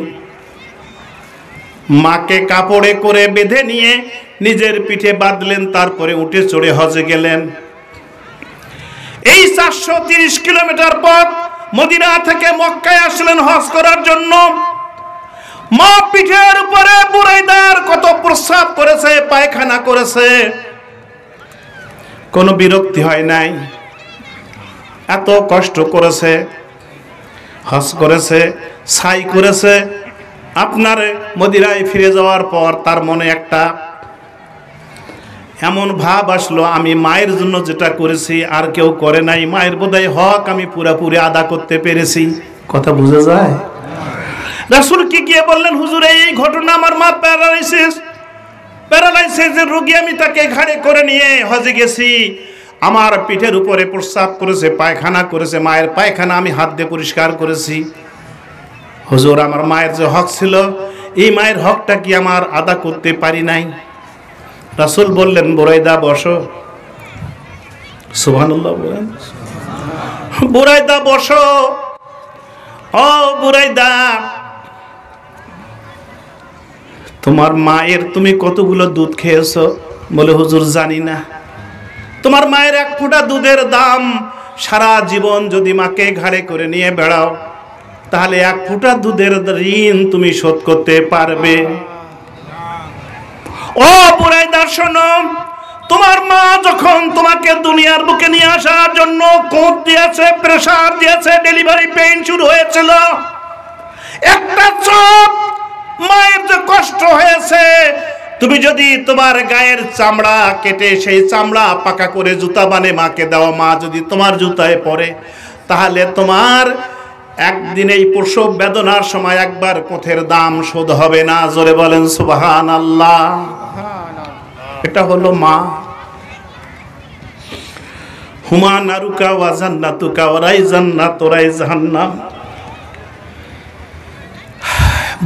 মাকে কাপড়ে করে বেঁধে নিয়ে নিজের পিঠে বাঁধলেন, তারপরে উঠে চড়ে হজে গেলেন। এই 430 কিলোমিটার পথ মদিনা থেকে মক্কায় আসলেন হজ করার জন্য। মা পিঠের উপরে বুরাইদার কত প্রস্রাব করেছে, পায়খানা করেছে, কোনো বিরক্তি হয় নাই। এত কষ্ট করেছে, হজ করেছে, সাই করেছে। আপনার মদিনায় ফিরে যাওয়ার পর তার মনে একটা এমন ভাব আসলো, আমি মায়ের জন্য যেটা করেছি আর কেউ করে নাই, মায়ের বোধহয় হক আমি পুরোপুরি আদা করতে পেরেছি। কথা বুঝা যায়? রাসূল কি গিয়ে বললেন, হুজুর এই ঘটনা, আমার মা প্যারালাইসিসের রোগী, আমি তাকে ঘাড়ে করে নিয়ে হজে গেছি, আমার পিঠের উপরে প্রস্রাব করেছে, পায়খানা করেছে, মায়ের পায়খানা আমি হাত দিয়ে পরিষ্কার করেছি। হুজুর আমার মায়ের যে হক ছিল, এই মায়ের হকটা কি আমার আদা করতে পারি নাই? রাসূল বললেন, বুরাইদা বসো। সুবহানাল্লাহ বলেন। বুরাইদা বসো। ও বুরাইদা, তোমার মায়ের তুমি কতগুলো দুধ খেয়েছো? বলে, হুজুর জানি না। তোমার মায়ের 1 ফোঁটা দুধের দাম, সারা জীবন যদি মাকে ঘাড়ে করে নিয়ে বেড়াও, তাহলে 1 ফোঁটা দুধের ঋণ তুমি শোধ করতে পারবে? ও বুরাইদা শোনো, তোমার মা যখন তোমাকে দুনিয়ার বুকে নিয়ে আসার জন্য কোঁত দিয়েছে, প্রেসার দিয়েছে, ডেলিভারি পেইন শুরু হয়েছিল, একটা চোখ মায়ের যে কষ্ট হয়েছে, তুমি যদি তোমার গায়ের চামড়া কেটে সেই চামড়া পাকা করে জুতা বানিয়ে মাকে দাও, মা যদি তোমার জুতায় পরে, তাহলে তোমার একদিন এই প্রসব বেদনার সময় একবার কোথের দাম শোধ হবে না। জোরে বলেন সুবহানাল্লাহ। এটা হলো মা। হুমা নারুকা ওয়া জান্নাতুকা ওয়া রাই জান্নাত ওয়া রাই জাহান্নাম।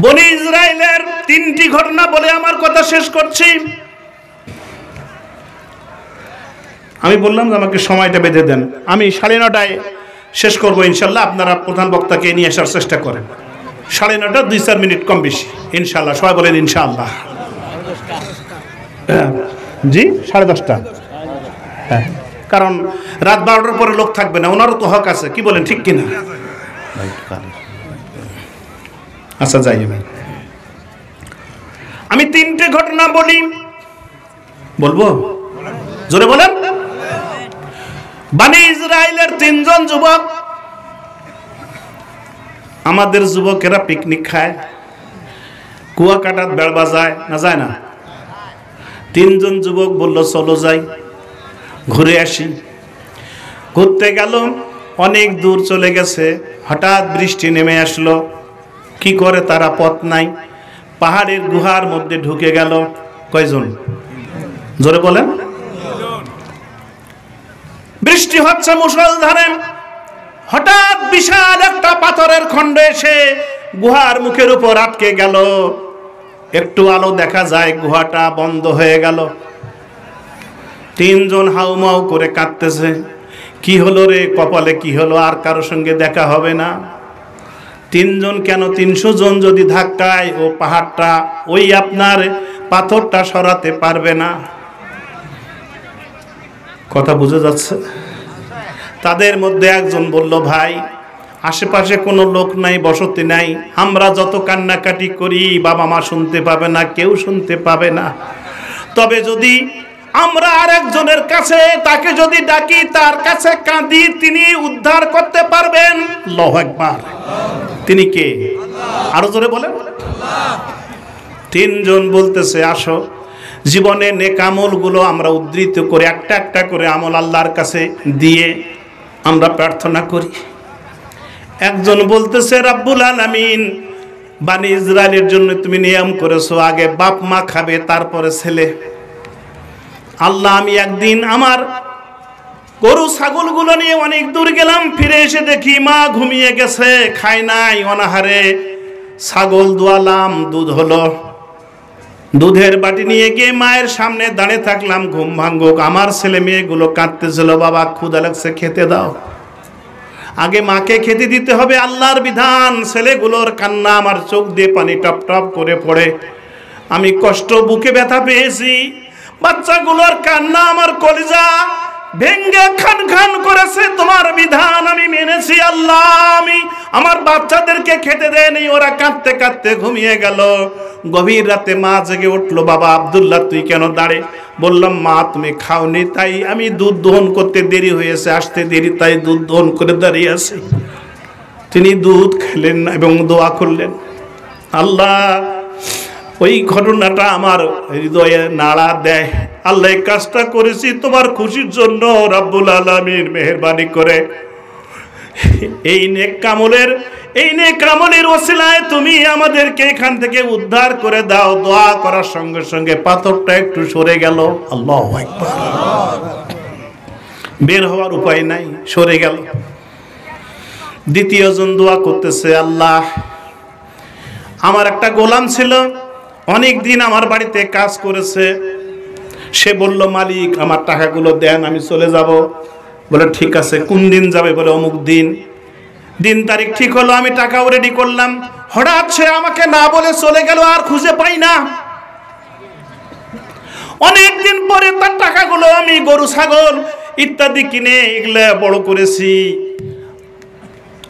বনি ইসরাইলের 3টি ঘটনা বলে আমার কথা শেষ করছি। আমি বললাম যে আমাকে সময়টা বেঁধে দেন, আমি 9:30টায় শেষ করবো ইনশাল্লাহ। আপনারা প্রধান বক্তাকে নিয়ে আসার চেষ্টা করেন। 9:30, 2-4 মিনিট কম বেশি ইনশাল্লাহ। সবাই বলেন ইনশাআল্লাহ। জি 10:30। হ্যাঁ, কারণ রাত 12টার পরে লোক থাকবে না, ওনারও তো হক আছে। কি বলেন, ঠিক কিনা? আচ্ছা যাই, আমি 3টে ঘটনা বলি। বলবো? জোরে বলেন। বনি ইসরাইলের 3 জন যুবক, আমাদের যুবকেরা পিকনিক খায়, কুয়াকাটার বেড়া যায় না, যায় না? 3 জন যুবক বলল চলো যাই, ঘুরে আসি। ঘুরতে গেল, অনেক দূর চলে গেছে, হঠাৎ বৃষ্টি নেমে আসলো। কি করে তারা, পথ নাই, পাহাড়ের গুহার মধ্যে ঢুকে গেল। কয়জন? জোরে বলেন। বৃষ্টি হচ্ছে মুষলধারে, হঠাৎ বিশাল একটা পাথরের খণ্ড এসে গুহার মুখের উপর আটকে গেল। একটু আলো দেখা যায়, গুহাটা বন্ধ হয়ে গেল। 3 জন হাউমাউ করে কাঁদতেছে, কি হলো রে কপালে, কি হলো, আর কারো সঙ্গে দেখা হবে না। 3 জন কেন, 300 জন যদি ধাক্কায় ও পাহাড়টা, ওই আপনার পাথরটা সরাতে পারবে না। কথা বুঝে যাচ্ছে? তাদের মধ্যে একজন বলল, ভাই আশেপাশে কোনো লোক নাই, বসতি নাই, আমরা যত কান্নাকাটি করি বাবা মা শুনতে পাবে না, কেউ শুনতে পাবে না। তবে যদি আমরা আরেকজনের কাছে, তাকে যদি ডাকি, তার কাছে কাঁদি, তিনি উদ্ধার করতে পারবেন। আল্লাহু আকবার। তিনি কে? আরো জোরে বলেন। 3 জন বলতেছে, আসো জীবনে নেক আমলগুলো আমরা উদ্ধৃত করে একটা একটা করে আমল আল্লাহর কাছে দিয়ে আমরা প্রার্থনা করি। একজন বলতেছে, রাব্বুল আলামিন, বনি ইসরাইলের জন্য তুমি নিয়ম করেছো আগে বাপ মা খাবে, তারপরে ছেলে। আল্লাহ, আমি একদিন আমার গরু ছাগলগুলো নিয়ে অনেক দূর গেলাম, ফিরে এসে দেখি মা ঘুমিয়ে গেছে, খায় নাই, অনাহারে। ছাগল দোয়ালাম, দুধ হলো, দুধের বাটি নিয়ে গিয়ে মায়ের সামনে দাঁড়িয়ে থাকলাম, ঘুম ভাঙ্গুক। আমার ছেলে মেয়েগুলো কাঁদতেছিল, বাবা ক্ষুধা লাগছে, খেতে দাও। আগে মাকে খেতে দিতে হবে, আল্লাহর বিধান। ছেলেগুলোর কান্না আমার চোখ দিয়ে পানি টপ টপ করে পড়ে। আমি কষ্ট, বুকে ব্যথা পেয়েছি। বাচ্চাগুলোর কান্না আমার কলিজা ভেঙ্গে খান খান করেছে। তোমার বিধান আমি মেনেছি আল্লাহ, আমি আমার বাচ্চাদেরকে খেতে দেয়নি, ওরা কাঁদতে কাঁদতে ঘুমিয়ে গেল। গভীর রাতে মা জেগে উঠলো, বাবা আব্দুল্লাহ তুই কেন দাঁড়ে? বললাম, মা তুমি খাওনি, তাই আমি দুধ দহন করতে দেরি হয়েছে, আসতে দেরি, তাই দুধ দহন করে দাঁড়িয়ে আছি। তিনি দুধ খেলেন না এবং দোয়া করলেন। আল্লাহ, ওই ঘটনাটা আমার হৃদয়ে নাড়া দেয়। আল্লাহ, এই কাজটা করেছি তোমার খুশির জন্য, রাব্বুল আলামিন মেহেরবানি করে এই নেক আমলের ওসিলায় তুমি আমাদেরকে এখান থেকে উদ্ধার করে দাও। দোয়া করার সঙ্গে সঙ্গে পাথরটা একটু সরে গেল। আল্লাহু আকবার। বের হওয়ার উপায় নাই, সরে গেল। দ্বিতীয় জন দোয়া করতেছে, আল্লাহ, আমার একটা গোলাম ছিল, অনেক দিন আমার বাড়িতে কাজ করেছে। সে বলল, মালিক আমার টাকাগুলো দেন, আমি চলে যাব। বলে ঠিক আছে, কোন দিন যাবে? বলে অমুক দিন। দিন তারিখ ঠিক হলো, আমি টাকাও রেডি করলাম। হঠাৎ সে আমাকে না বলে চলে গেল, আর খুঁজে পাই না। অনেক দিন পরে তার টাকাগুলো আমি গরু ছাগল ইত্যাদি কিনে এগুলা বড় করেছি।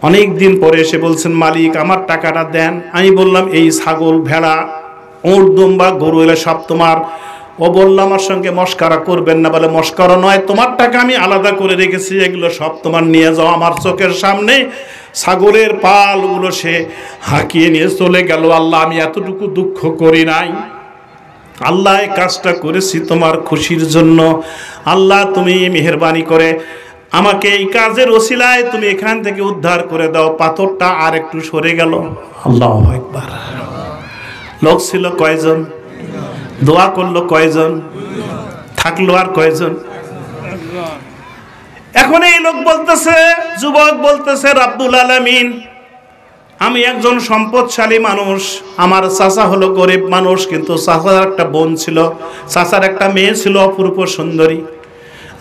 অনেক দিন পরে এসে বলছেন, মালিক আমার টাকাটা দেন। আমি বললাম, এই ছাগল ভেড়া উট দুম্বা গরু এলে সব তোমার। ও বলল, আমার সঙ্গে মস্কারা করবেন না। বলে, মস্কারা নয়, তোমার টাকা আমি আলাদা করে রেখেছি, এগুলো সব তোমার নিয়ে যাও। আমার চোখের সামনে ছাগলের পালগুলো সে হাঁকিয়ে নিয়ে চলে গেল। আল্লাহ, আমি এতটুকু দুঃখ করি নাই, আল্লাহ এই কাজটা করেছি তোমার খুশির জন্য। আল্লাহ, তুমি মেহেরবানি করে আমাকে এই কাজের ওসিলায় তুমি এখান থেকে উদ্ধার করে দাও। পাথরটা আর একটু সরে গেল। আল্লাহু আকবার। লোক ছিল কয়জন? দোয়া করলো কয়জন? থাকলো আর কয়জন? এখন এই লোক বলতেছে, যুবক বলতেছে, রাব্বুল আলামিন, আমি একজন সম্পদশালী মানুষ, আমার চাচা হলো গরিব মানুষ, কিন্তু চাচার একটা বোন ছিল, চাচার একটা মেয়ে ছিল অপূর্ব সুন্দরী।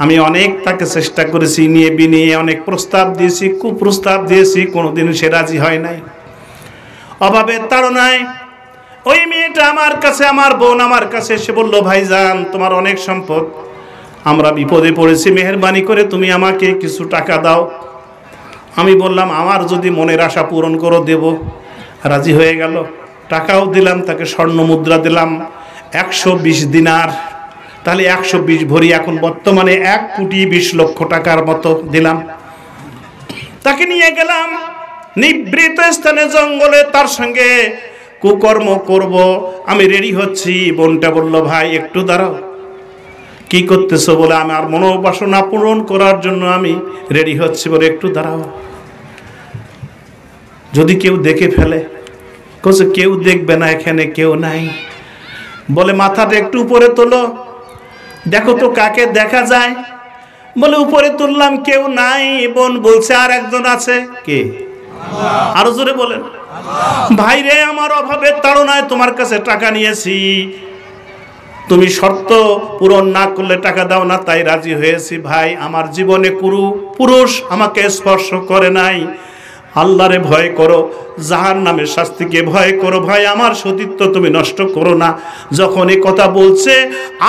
আমি অনেক তাকে চেষ্টা করেছি, নিয়ে বিনিয়ে অনেক প্রস্তাব দিয়েছি, কুপ্রস্তাব দিয়েছি, কোনোদিন সে রাজি হয় নাই। অভাবের তাড়নায় ওই মেয়েটা আমার কাছে, আমার বোন আমার কাছে এসে বলল, ভাইজান তোমার অনেক সম্পদ, আমরা বিপদে পড়েছি, মেহেরবানি করে তুমি আমাকে কিছু টাকা দাও। আমি বললাম, আমার যদি মনের আশা পূরণ করো দেব। রাজি হয়ে গেল। টাকাও দিলাম, তাকে স্বর্ণ মুদ্রা দিলাম 120 দিনার। তাহলে 120 ভরি, এখন বর্তমানে 1,20,00,000 টাকার মতো দিলাম। তাকে নিয়ে গেলাম নিভৃত স্থানে, জঙ্গলে, তার সঙ্গে কুকর্ম করব। আমি রেডি হচ্ছি। বোনটা বলল, ভাই একটু দাঁড়াও। কি করতেছো? বলে আমার মনোবাসনা পূরণ করার জন্য আমি রেডি হচ্ছি। বলে একটু দাঁড়াও, যদি কেউ দেখে ফেলে। কোসে কেউ দেখবে না, এখানে কেউ নাই। বলে মাথাটা একটু উপরে তোলো, দেখো তো কাকে দেখা যায়। বলে উপরে তুললাম, কেউ নাই। বোন বলছে, আর একজন আছে। কে? আরো জোরে বলেন। ভাই রে, আমার অভাবের তাড়নায় তোমার কাছে টাকা নিয়েছি, তুমি শর্ত পূরণ না করলে টাকা দাও না, তাই রাজি হয়েছি। ভাই, আমার জীবনে কোনো পুরুষ আমাকে স্পর্শ করে নাই। আল্লাহরে ভয় করো, জাহান্নামের শাস্তিকে ভয় করো। ভাই, আমার সতীত্ব তুমি নষ্ট করো না। যখন এই কথা বলছে,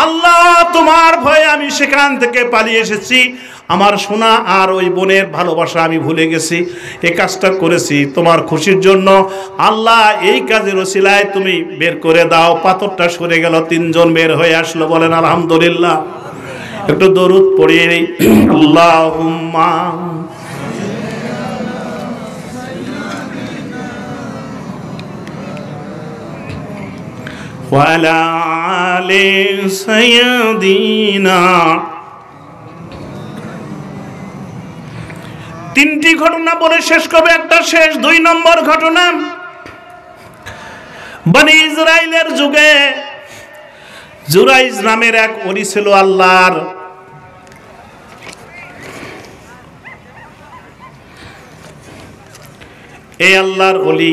আল্লাহ তোমার ভয়ে আমি সেখান থেকে পালিয়ে এসেছি। আমার সোনা আর ওই বোনের ভালোবাসা আমি ভুলে গেছি। এই কাজটা করেছি তোমার খুশির জন্য। আল্লাহ এই কাজের ওসিলায় তুমি বের করে দাও। পাথরটা সরে গেল, 3 জন বের হয়ে আসলো। বলেন আলহামদুলিল্লাহ। একটু দরুদ পড়িয়ে নেই। আল্লাহুম্মা ওয়ালা আলি সাইয়্যিদিনা। 3টি ঘটনা বলে শেষ করবে, একটা শেষ। 2 নম্বর ঘটনা, বনি ইসরাইলের যুগে জুরাইজ নামের এক ওলি ছিল আল্লাহর। এই আল্লাহর ওলি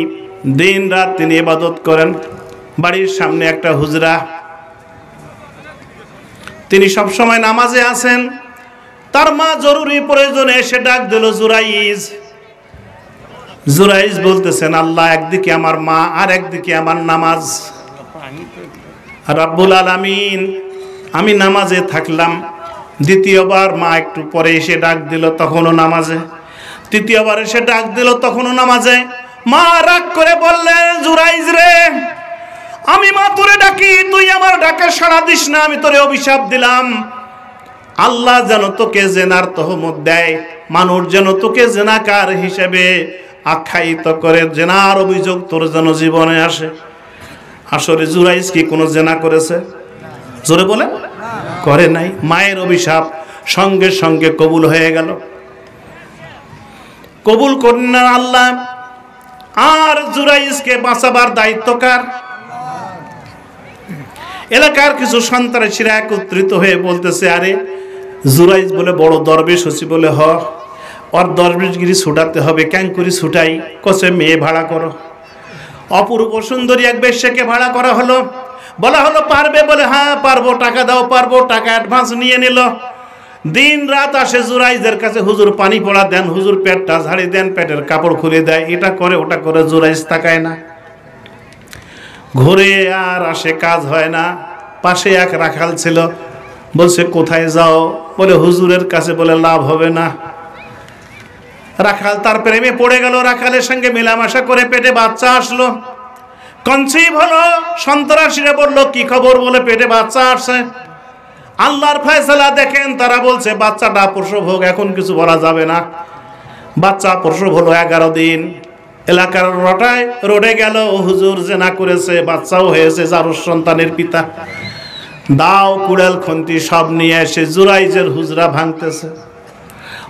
দিন রাত তিনি ইবাদত করেন। বাড়ির সামনে একটা হুজরা, তিনি সব সময় নামাজে আছেন। তার মা জরুরি প্রয়োজনে এসে ডাক দিল, জুরাইজ। জুরাইজ বলতেছেন, আল্লাহ, একদিকে আমার মা আর একদিকে আমার নামাজ। রাব্বুল আলামিন, আমি নামাজে থাকলাম। দ্বিতীয়বার মা একটু পরে এসে ডাক দিল, তখনও নামাজে। তৃতীয়বার এসে ডাক দিল, তখনও নামাজে। মা রাগ করে বললেন, জুরাইজ রে, আমি মা তোরে ডাকি, তুই আমার ডাকে সাড়া দিস না, আমি তোরে অভিশাপ দিলাম। আল্লাহ যেন তোকে জেনার তহমত দেয়, মানুষ যেন তোকে জেনাকার হিসেবে আখ্যায়িত করে, জেনার অভিযোগ তোর যেন জীবনে আসে। আসলে জুরাইজ কি কোনো জেনা করেছে? জোরে বলে, করে নাই। মায়ের অভিশাপ সঙ্গে সঙ্গে কবুল হয়ে গেল। কবুল করেন না আল্লাহ। আর জুরাইজকে বাঁচাবার দায়িত্ব কার? এলাকার কিছু সন্ত্রাসীরা একত্রিত হয়ে বলতেছে, আরে জুরাইজ বলে বড় দরবেশ হচ্ছে, বলে হ, ওর দরবেশগিরি ছুটাতে হবে। ক্যাং করে ছুটাই? কসে মেয়ে ভাড়া করো। অপূর্ব সুন্দরী এক বেশ্যাকে ভাড়া করা হলো। বলা হলো পারবে? বলে হ্যাঁ পারবো, টাকা দাও। পারবো, টাকা অ্যাডভান্স নিয়ে নিল। দিন রাত আসে জুরাইজের কাছে, হুজুর পানি পড়া দেন, হুজুর পেটটা ঝাড়ি দেন, পেটের কাপড় খুলে দেয়, এটা করে ওটা করে। জুরাইজ তাকায় না, ঘুরে আর আসে, কাজ হয় না। পাশে এক রাখাল ছিল, বলছে কোথায় যাও? বলে হুজুরের কাছে। বলে লাভ হবে না। রাখাল তার প্রেমে পড়ে গেল, রাখালের সঙ্গে মেলামেশা করে পেটে বাচ্চা আসলো, কনসিভ হলো। সন্ত্রাসীরা বলল কি খবর? বলে পেটে বাচ্চা আসছে। আল্লাহর ফয়সালা দেখেন, তারা বলছে বাচ্চাটা প্রসব হোক, এখন কিছু বলা যাবে না। বাচ্চা প্রসব হলো 11 দিন। এলাকার রোডে গেল, হুজুর জেনা করেছে, বাচ্চাও হয়েছে, জারুর সন্তানের পিতা। দাও, কুড়াল, খন্তি সব নিয়ে এসে জুরাইজের হুজরা ভাঙতেছে।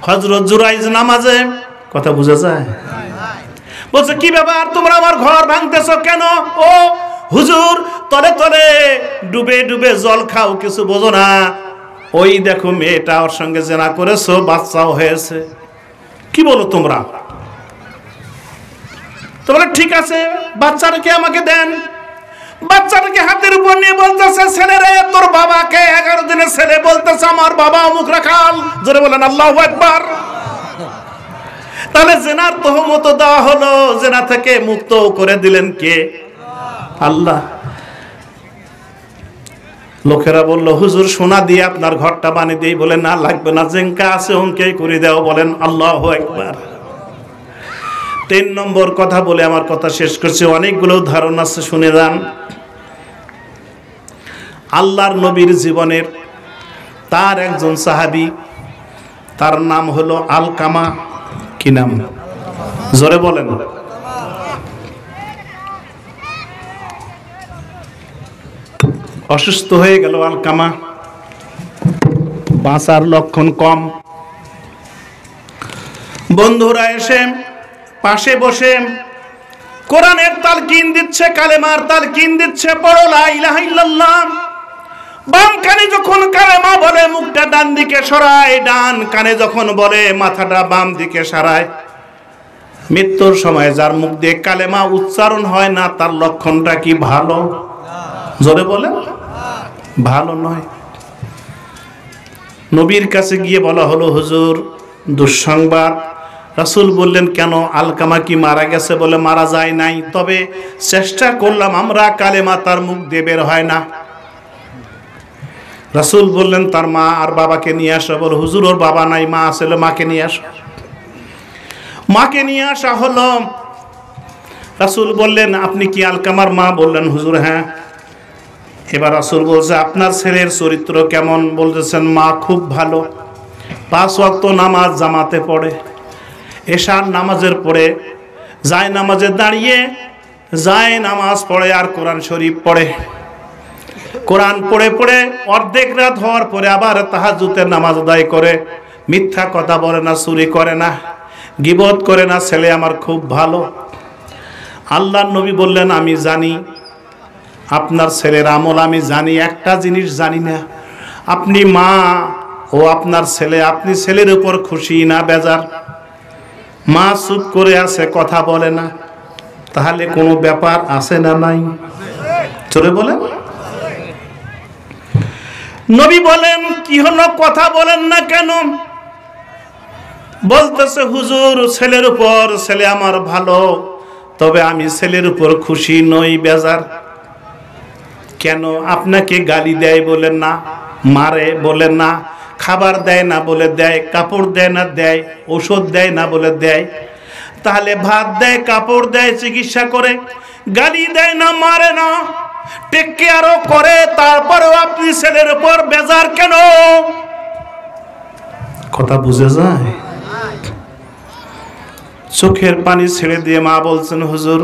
হযরত জুরাইজ নামাজে। কথা বুঝা যায়? বলছে কি ব্যাপার, তোমরা আমার ঘর ভাঙতেছো কেন? ও হুজুর, তলে তলে ডুবে ডুবে জল খাও, কিছু বোঝো না। ওই দেখো মেয়েটা, ওর সঙ্গে জেনা করেছো, বাচ্চাও হয়েছে। কি বলো তোমরা? তোমরা ঠিক আছে, বাচ্চাটাকে আমাকে দেন। বাচ্চাটাকে হাতের উপর নিয়ে বলতেছে, ছেলে রে, তোর বাবাকে 11 দিনের ছেলে বলতেছে আমার বাবা অমুক রাখাল। জোরে বলেন আল্লাহু আকবার। তাহলে জেনার তহমত দেওয়া হলো, জেনা থেকে মুক্ত করে দিলেন কে? আল্লাহ। লোকেরা বলল, হুজুর সোনা দিয়ে আপনার ঘরটা বানিয়ে দিই। বলে না, লাগবে না, জেঙ্কা আছে অঙ্কেই করে দেও। বলেন আল্লাহু আকবার। 3 নম্বর কথা বলে আমার কথা শেষ করছি। অনেকগুলো উদাহরণ আছে, শুনে যান। আল্লাহর নবীর জীবনের তার একজন সাহাবী, তার নাম হলো আলকামা। কি নাম? জোরে বলেন। অসুস্থ হয়ে গেল আলকামা, বাঁচার লক্ষণ কম। বন্ধুরা এসে পাশে বসে কোরআনের তালকিন দিচ্ছে, কালেমার তালকিন দিচ্ছে, পড়ো লা ইলাহা ইল্লাল্লাহ। বাম কানে যখন কালেমা বলে মুখটা ডান দিকে সরায়, ডান কানে যখন বলে মাথাটা বাম দিকে সরায়। মৃত্যুর সময় যার মুখ দিয়ে কালেমা উচ্চারণ হয় না, তার লক্ষণটা কি ভালো? জোরে বলে, ভালো নয়। নবীর কাছে গিয়ে বলা হলো, হুজুর দুঃসংবাদ। রাসূল বললেন, কেন? আলকামা কি মারা গেছে? বলে, মারা যায় নাই, তবে চেষ্টা করলাম আমরা, কালেমা তার মুখ দিয়ে বের হয় না। রাসূল বললেন, তার মা আর বাবাকে নিয়ে আসো। বলে, হুজুর ওর বাবা নাই, মা আসলে, মাকে নিয়ে আসো। মাকে নিয়ে আসা হলো। রাসূল বললেন, আপনি কি আলকামার মা? বললেন, হুজুর হ্যাঁ। এবার রাসূল বলছে, আপনার ছেলের চরিত্র কেমন? বলতেছেন, মা খুব ভালো, 5 ওয়াক্ত নামাজ জামাতে পড়ে, এশার নামাজের পড়ে যায় নামাজে দাঁড়িয়ে যায় নামাজ পড়ে, আর কোরআন শরীফ পড়ে। কোরআন পড়ে পড়ে অর্ধেক রাত হওয়ার পরে আবার তাহাজ্জুদের নামাজ আদায় করে। মিথ্যা কথা বলে না, চুরি করে না, গীবত করে না। ছেলে আমার খুব ভালো। আল্লাহর নবী বললেন, আমি জানি আপনার ছেলের আমল, আমি জানি। একটা জিনিস জানি না, আপনি মা ও আপনার ছেলে, আপনি ছেলের উপর খুশি না বেজার? মা চুপ করে আছে, কথা বলে না, তাহলে কোনো ব্যাপার আছে না নাই? চলে বলেন। নবী বলেন, কি হলো, কথা বলেন না কেন? বলতেছে, হুজুর ছেলের উপর, ছেলে আমার ভালো, তবে আমি ছেলের উপর খুশি নই, বেজার। কেন? আপনাকে গালি দেয় বলেন না, মারে বলেন না, খাবার দেয় না বলে দেয়, কাপড় দেয় না দেয়, ওষুধ দেয় না বলে দেয়। তাহলে ভাত দেয়, কাপড় দেয়, চিকিৎসা করে, গালি দেয় না, মারে না, টেক কেয়ারও করে, তারপরেও আপনি ছেলের উপর বেজার কেন? কথা বুঝে যায়? চোখের পানি ছেড়ে দিয়ে মা বলছেন, হুজুর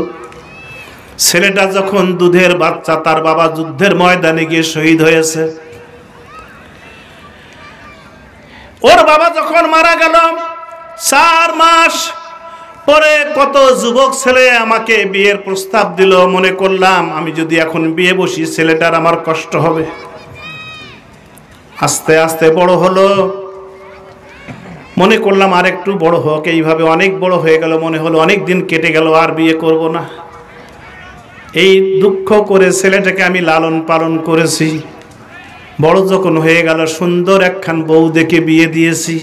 ছেলেটা যখন দুধের বাচ্চা, তার বাবা যুদ্ধের ময়দানে গিয়ে শহীদ হয়েছে। ওর বাবা যখন মারা গেল, 4 মাস পরে কত যুবক ছেলে আমাকে বিয়ের প্রস্তাব দিল। মনে করলাম আমি যদি এখন বিয়ে বসি, ছেলেটার আমার কষ্ট হবে। আস্তে আস্তে বড় হলো, মনে করলাম আর একটু বড় হোক। এইভাবে অনেক বড় হয়ে গেল, মনে হলো অনেক দিন কেটে গেল, আর বিয়ে করব না। এই দুঃখ করে ছেলেটাকে আমি লালন পালন করেছি। বড় যখন হয়ে গেল, সুন্দর একখান বউ দেখে বিয়ে দিয়েছি।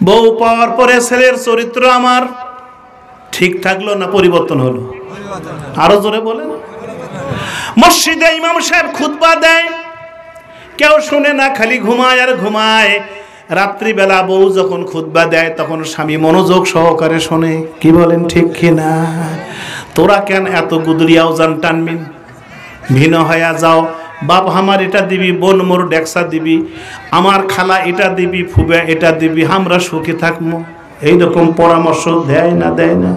বউ পাওয়ার পরে ছেলের চরিত্র আমার ঠিক থাকলো না পরিবর্তন হলো? আরো জোরে বলেন। মসজিদে ইমাম সাহেব খুতবা দেয়, কেউ শুনে না, খালি ঘুমায় আর ঘুমায়। রাত্রিবেলা বউ যখন খুতবা দেয়, তখন স্বামী মনোযোগ সহকারে শোনে। কি বলেন, ঠিক কিনা? তোরা কেন এত গুদরিয়াও জান টানমিন? ভিন্ন হয়ে যাও। বাপ আমার এটা দিবি, বোন মোর ডেকসা দিবি, আমার খালা এটা দিবি, ফুবে এটা দিবি, আমরা সুখে থাকবো। এইরকম পরামর্শ দেয় না, দেয় না?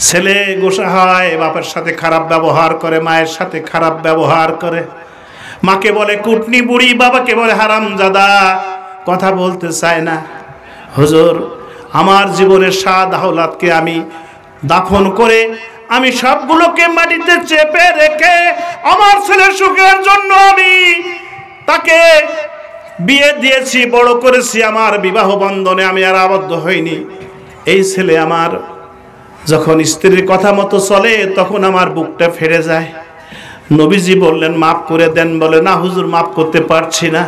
ছেলে গোসা হয়, বাপের সাথে খারাপ ব্যবহার করে, মায়ের সাথে খারাপ ব্যবহার করে, মাকে বলে কুটনি বুড়ি, বাবাকে বলে হারামজাদা, কথা বলতে চায় না। হুজুর আমার জীবনের স্বাদ আহ্লাদকে আমি দাফন করে, আমি সবগুলোকে মাটিতে চেপে রেখে আমার ছেলের সুখের জন্য আমি তাকে বিয়ে দিয়েছি, বড় করেছি। আমার বিবাহ বন্ধনে আমি আর আবদ্ধ হইনি। এই ছেলে আমার যখন স্ত্রীর কথা মতো চলে, তখন আমার বুকটা ফেড়ে যায়। নবীজি বললেন, মাফ করে দেন। বলে, না হুজুর, মাফ করতে পারছি না।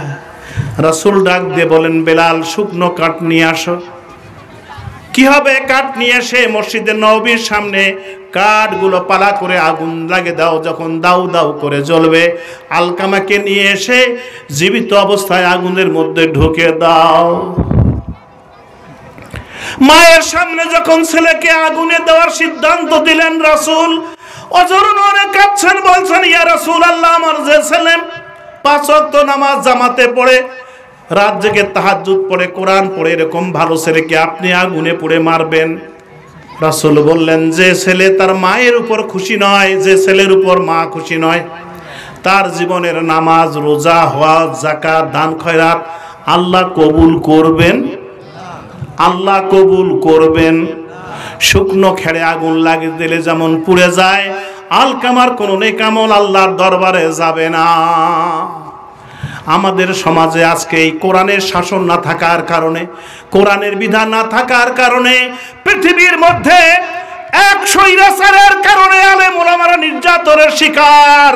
রাসূল ডাক দিয়ে বলেন, বেলাল শুকনো কাঠ নিয়ে আসো। কি হবে? কাঠ নিয়ে এসে মসজিদে নববীর সামনে কাঠগুলো পালা করে আগুন লাগে দাও। যখন দাউ দাউ করে জ্বলবে, আলকামাকে নিয়ে এসে জীবিত অবস্থায় আগুনের মধ্যে ঢুকে দাও। মায়ের সামনে যখন ছেলেকে আগুনে দেওয়ার সিদ্ধান্ত দিলেন রাসূল, অজর নরে কাঁদছেন, বলছেন ইয়া রাসূলুল্লাহ, আমার যে ছেলে 5 ওয়াক্ত নামাজ জামাতে পড়ে, রাত জেগে তাহাজ্জুদ পড়ে, কোরআন পড়ে, এরকম ভালো ছেলেকে আপনি আগুনে পুড়ে মারবেন? রাসূল বললেন, যে ছেলে তার মায়ের উপর খুশি নয়, যে ছেলের উপর মা খুশি নয়, তার জীবনের নামাজ, রোজা, হজ, যাকাত, দান খয়রাত আল্লাহ কবুল করবেন? আল্লাহ কবুল করবেন? শুকনো খেড়ে আগুন লাগিয়ে দিলে যেমন পুড়ে যায়, আলকামার কোন নেক আমল আল্লাহর দরবারে যাবে না। আমাদের সমাজে আজকে এই কোরআনের শাসন না থাকার কারণে, কোরআনের বিধান না থাকার কারণে পৃথিবীর মধ্যে এক স্বৈরাচারের কারণে আলেম ওলামারা নির্যাতনের শিকার।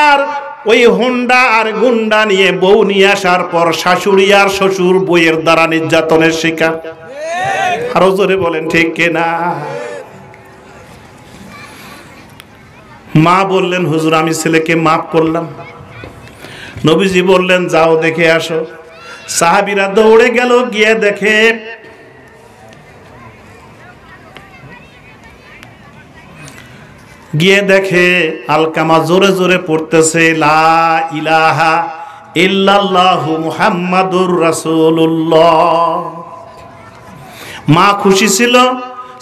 আর ওই হুন্ডা আর গুন্ডা নিয়ে বউ নিয়ে আসার পর শাশুড়ি আর শ্বশুর বইয়ের দ্বারা নির্যাতনের শিকার। আরো জোরে বলেন ঠিক কিনা? মা বললেন, হুজুর আমি ছেলেকে মাফ করলাম। নবীজি বললেন, যাও দেখে আসো। সাহাবীরা দৌড়ে গেল, গিয়ে দেখে আলকামা জোরে জোরে পড়তেছে, লা ইলাহা ইল্লাল্লাহু মুহাম্মাদুর রাসূলুল্লাহ। মা খুশি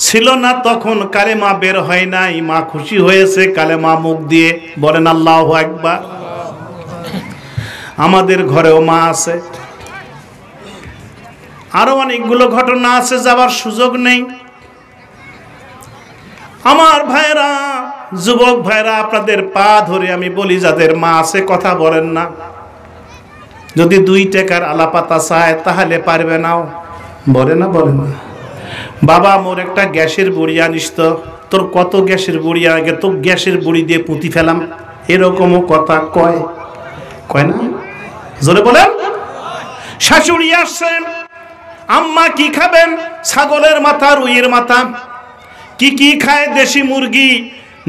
ছিল না তখন, কালেমা বের হয় নাই। মা খুশি হয়েছে কালেমা মুখ দিয়ে। বলেন আল্লাহু আকবার। আমাদের ঘরেও মা আছে। আরো অনেকগুলো ঘটনা আছে, যাবার সুযোগ নেই। আমার ভাইরা, যুবক ভাইরা, আপনাদের পা ধরে আমি বলি, যাদের মা আছে কথা বলেন না। যদি 2 টাকার আলাপাতা চায় তাহলে পারবে নাও। বলে না? বাবা মোর একটা গ্যাসের বুড়ি আনিস তো। তোর কত গ্যাসের বুড়ি? আগে তো গ্যাসের বুড়ি দিয়ে পুঁতি ফেলাম। এরকমও কথা কয় না? জোরে বলেন। শাশুড়ি আসছেন, আম্মা কি খাবেন? ছাগলের মাথা, রুইয়ের মাথা। কি খায়? দেশি মুরগি,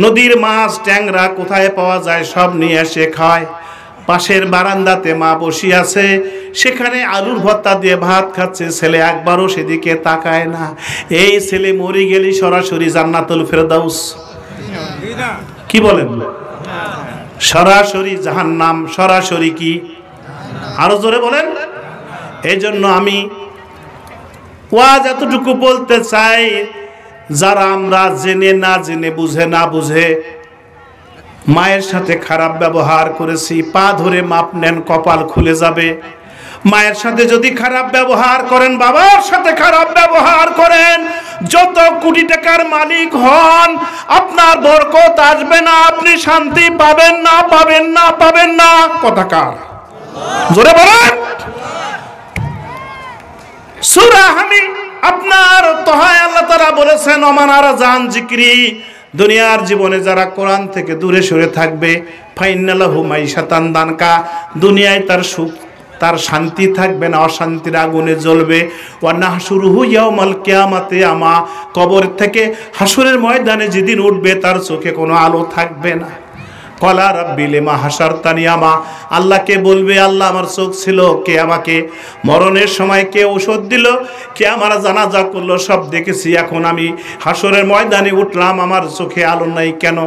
নদীর মাছ, ট্যাংরা কোথায় পাওয়া যায় সব নিয়ে এসে খায়। পাশের বারান্দাতে মা বসে আছে, সেখানে আলুর ভর্তা দিয়ে ভাত খাচ্ছে। ছেলে একবারও সেদিকে তাকায় না। এই ছেলে মরে গেলে সরাসরি জান্নাতুল ফেরদাউস। কি বলেন? সরাসরি জাহান্নাম, সরাসরি কি? আরো জোরে বলেন। এই জন্য আমি ওয়াজ এতটুকু বলতে চাই, যারা আমরা জেনে না জেনে, বুঝে না বুঝে মায়ের সাথে খারাপ ব্যবহার করেছি, পা ধরে মাপ নেন, কপাল খুলে যাবে। মায়ের সাথে যদি খারাপ ব্যবহার করেন, বাবার সাথে খারাপ ব্যবহার করেন, যত কোটি টাকার মালিক হন, আপনার বরকত আসবে না, আপনি শান্তি পাবেন না। কথা কার? জোরে বলেন। সূরা হামিদ আপনার তোহায় আল্লাহ তাআলা বলেছেন, ওমানারা জান জিকরি, দুনিয়ার জীবনে যারা কোরআন থেকে দূরে সরে থাকবে, ফাইন্নালাহু মাইশাতান দানকা, দুনিয়ায় তার সুখ, তার শান্তি থাকবে না, অশান্তির আগুনে জ্বলবে। ওয়া নাহশুরুহু ইয়াউমাল কিয়ামাতি আমা, কবর থেকে হাসরের ময়দানে যেদিন উঠবে তার চোখে কোনো আলো থাকবে না। কলা রাব্বি লিমা হাসারতানি আমা, আল্লাহকে বলবে, আল্লাহ আমার চোখ ছিল, কে আমাকে মরণের সময় কে ঔষধ দিল, কে আমার জানাজা করলো, সব দেখেছি, এখন আমি হাসরের ময়দানে উঠলাম, আমার চোখে আলো নাই কেন?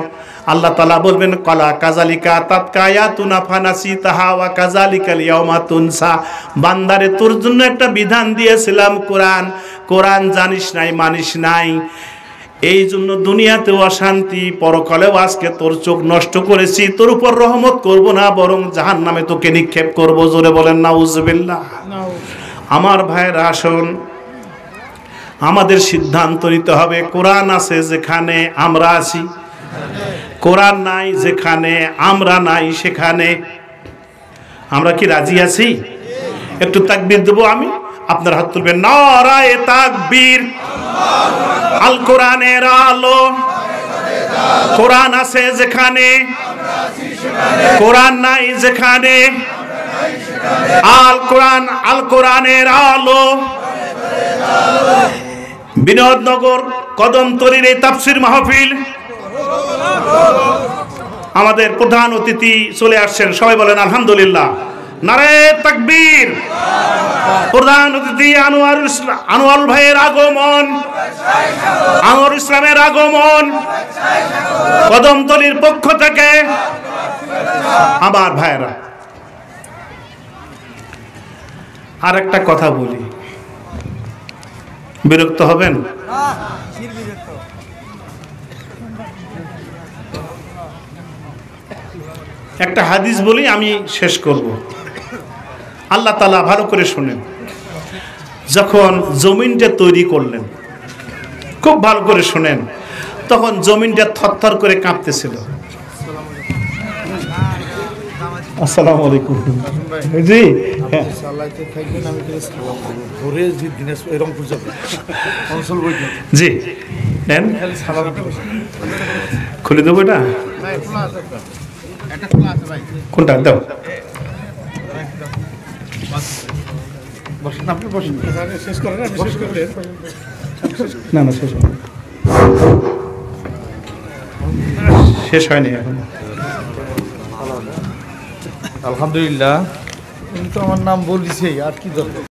আল্লাহ তাআলা বলবেন, কলা কাযালিকা তাতকা আয়াতুনা ফানাসিতাহা ওয়া কাযালিকাল ইয়াউমা তুনসা, বান্দারে তোর জন্য একটা বিধান দিয়েছিলাম কোরআন জানিস নাই, মানিস নাই, এই জন্য দুনিয়াতেও অশান্তি, পরকালেও আজকে তোর চোখ নষ্ট করেছি, তোর উপর রহমত করব না, বরং জাহান্নামে তোকে নিক্ষেপ করব। জোরে বলেন নাউজুবিল্লাহ। আমার ভাইরা, আসুন আমাদের সিদ্ধান্ত নিতে হবে, কোরআন আছে যেখানে আমরা আছি, কোরআন নাই যেখানে আমরা নাই, সেখানে আমরা কি রাজি আছি? একটু তাকবীর দেবো আমি, আপনার হাত তুলবেন। নারায়ে তাকবীর। আল কোরআনের আলো, কোরআন আছে যেখানে, কোরআন নাই যেখানে, আল কোরআনের আলো। বিনোদনগর কদমতলীর এই তাফসীর মাহফিল, আমাদের প্রধান অতিথি চলে আসছেন, সবাই বলেন আলহামদুলিল্লাহ। নারে তাকবীর। প্রধান অতিথি আনোয়ার ভাইয়ের আগমন, আনোয়ার ইসলামের আগমন কদমতলীর পক্ষ থেকে। আমার ভাইরা, আর একটা কথা বলি, বিরক্ত হবেন? একটা হাদিস বলি, আমি শেষ করব। আল্লাহ তাআলা ভালো করে শুনেন, যখন জমিনটা তৈরি করলেন, খুব ভালো করে শুনেন, তখন জমিনটা থরথর করে কাঁপতেছিল। আসসালামু আলাইকুম। জি জি নেন, খুলে দেবো এটা, কোনটা দাও? না না, শেষ হয়নি এখন। আলহামদুলিল্লাহ, কিন্তু আমার নাম বলিছে, আর কি দরকার?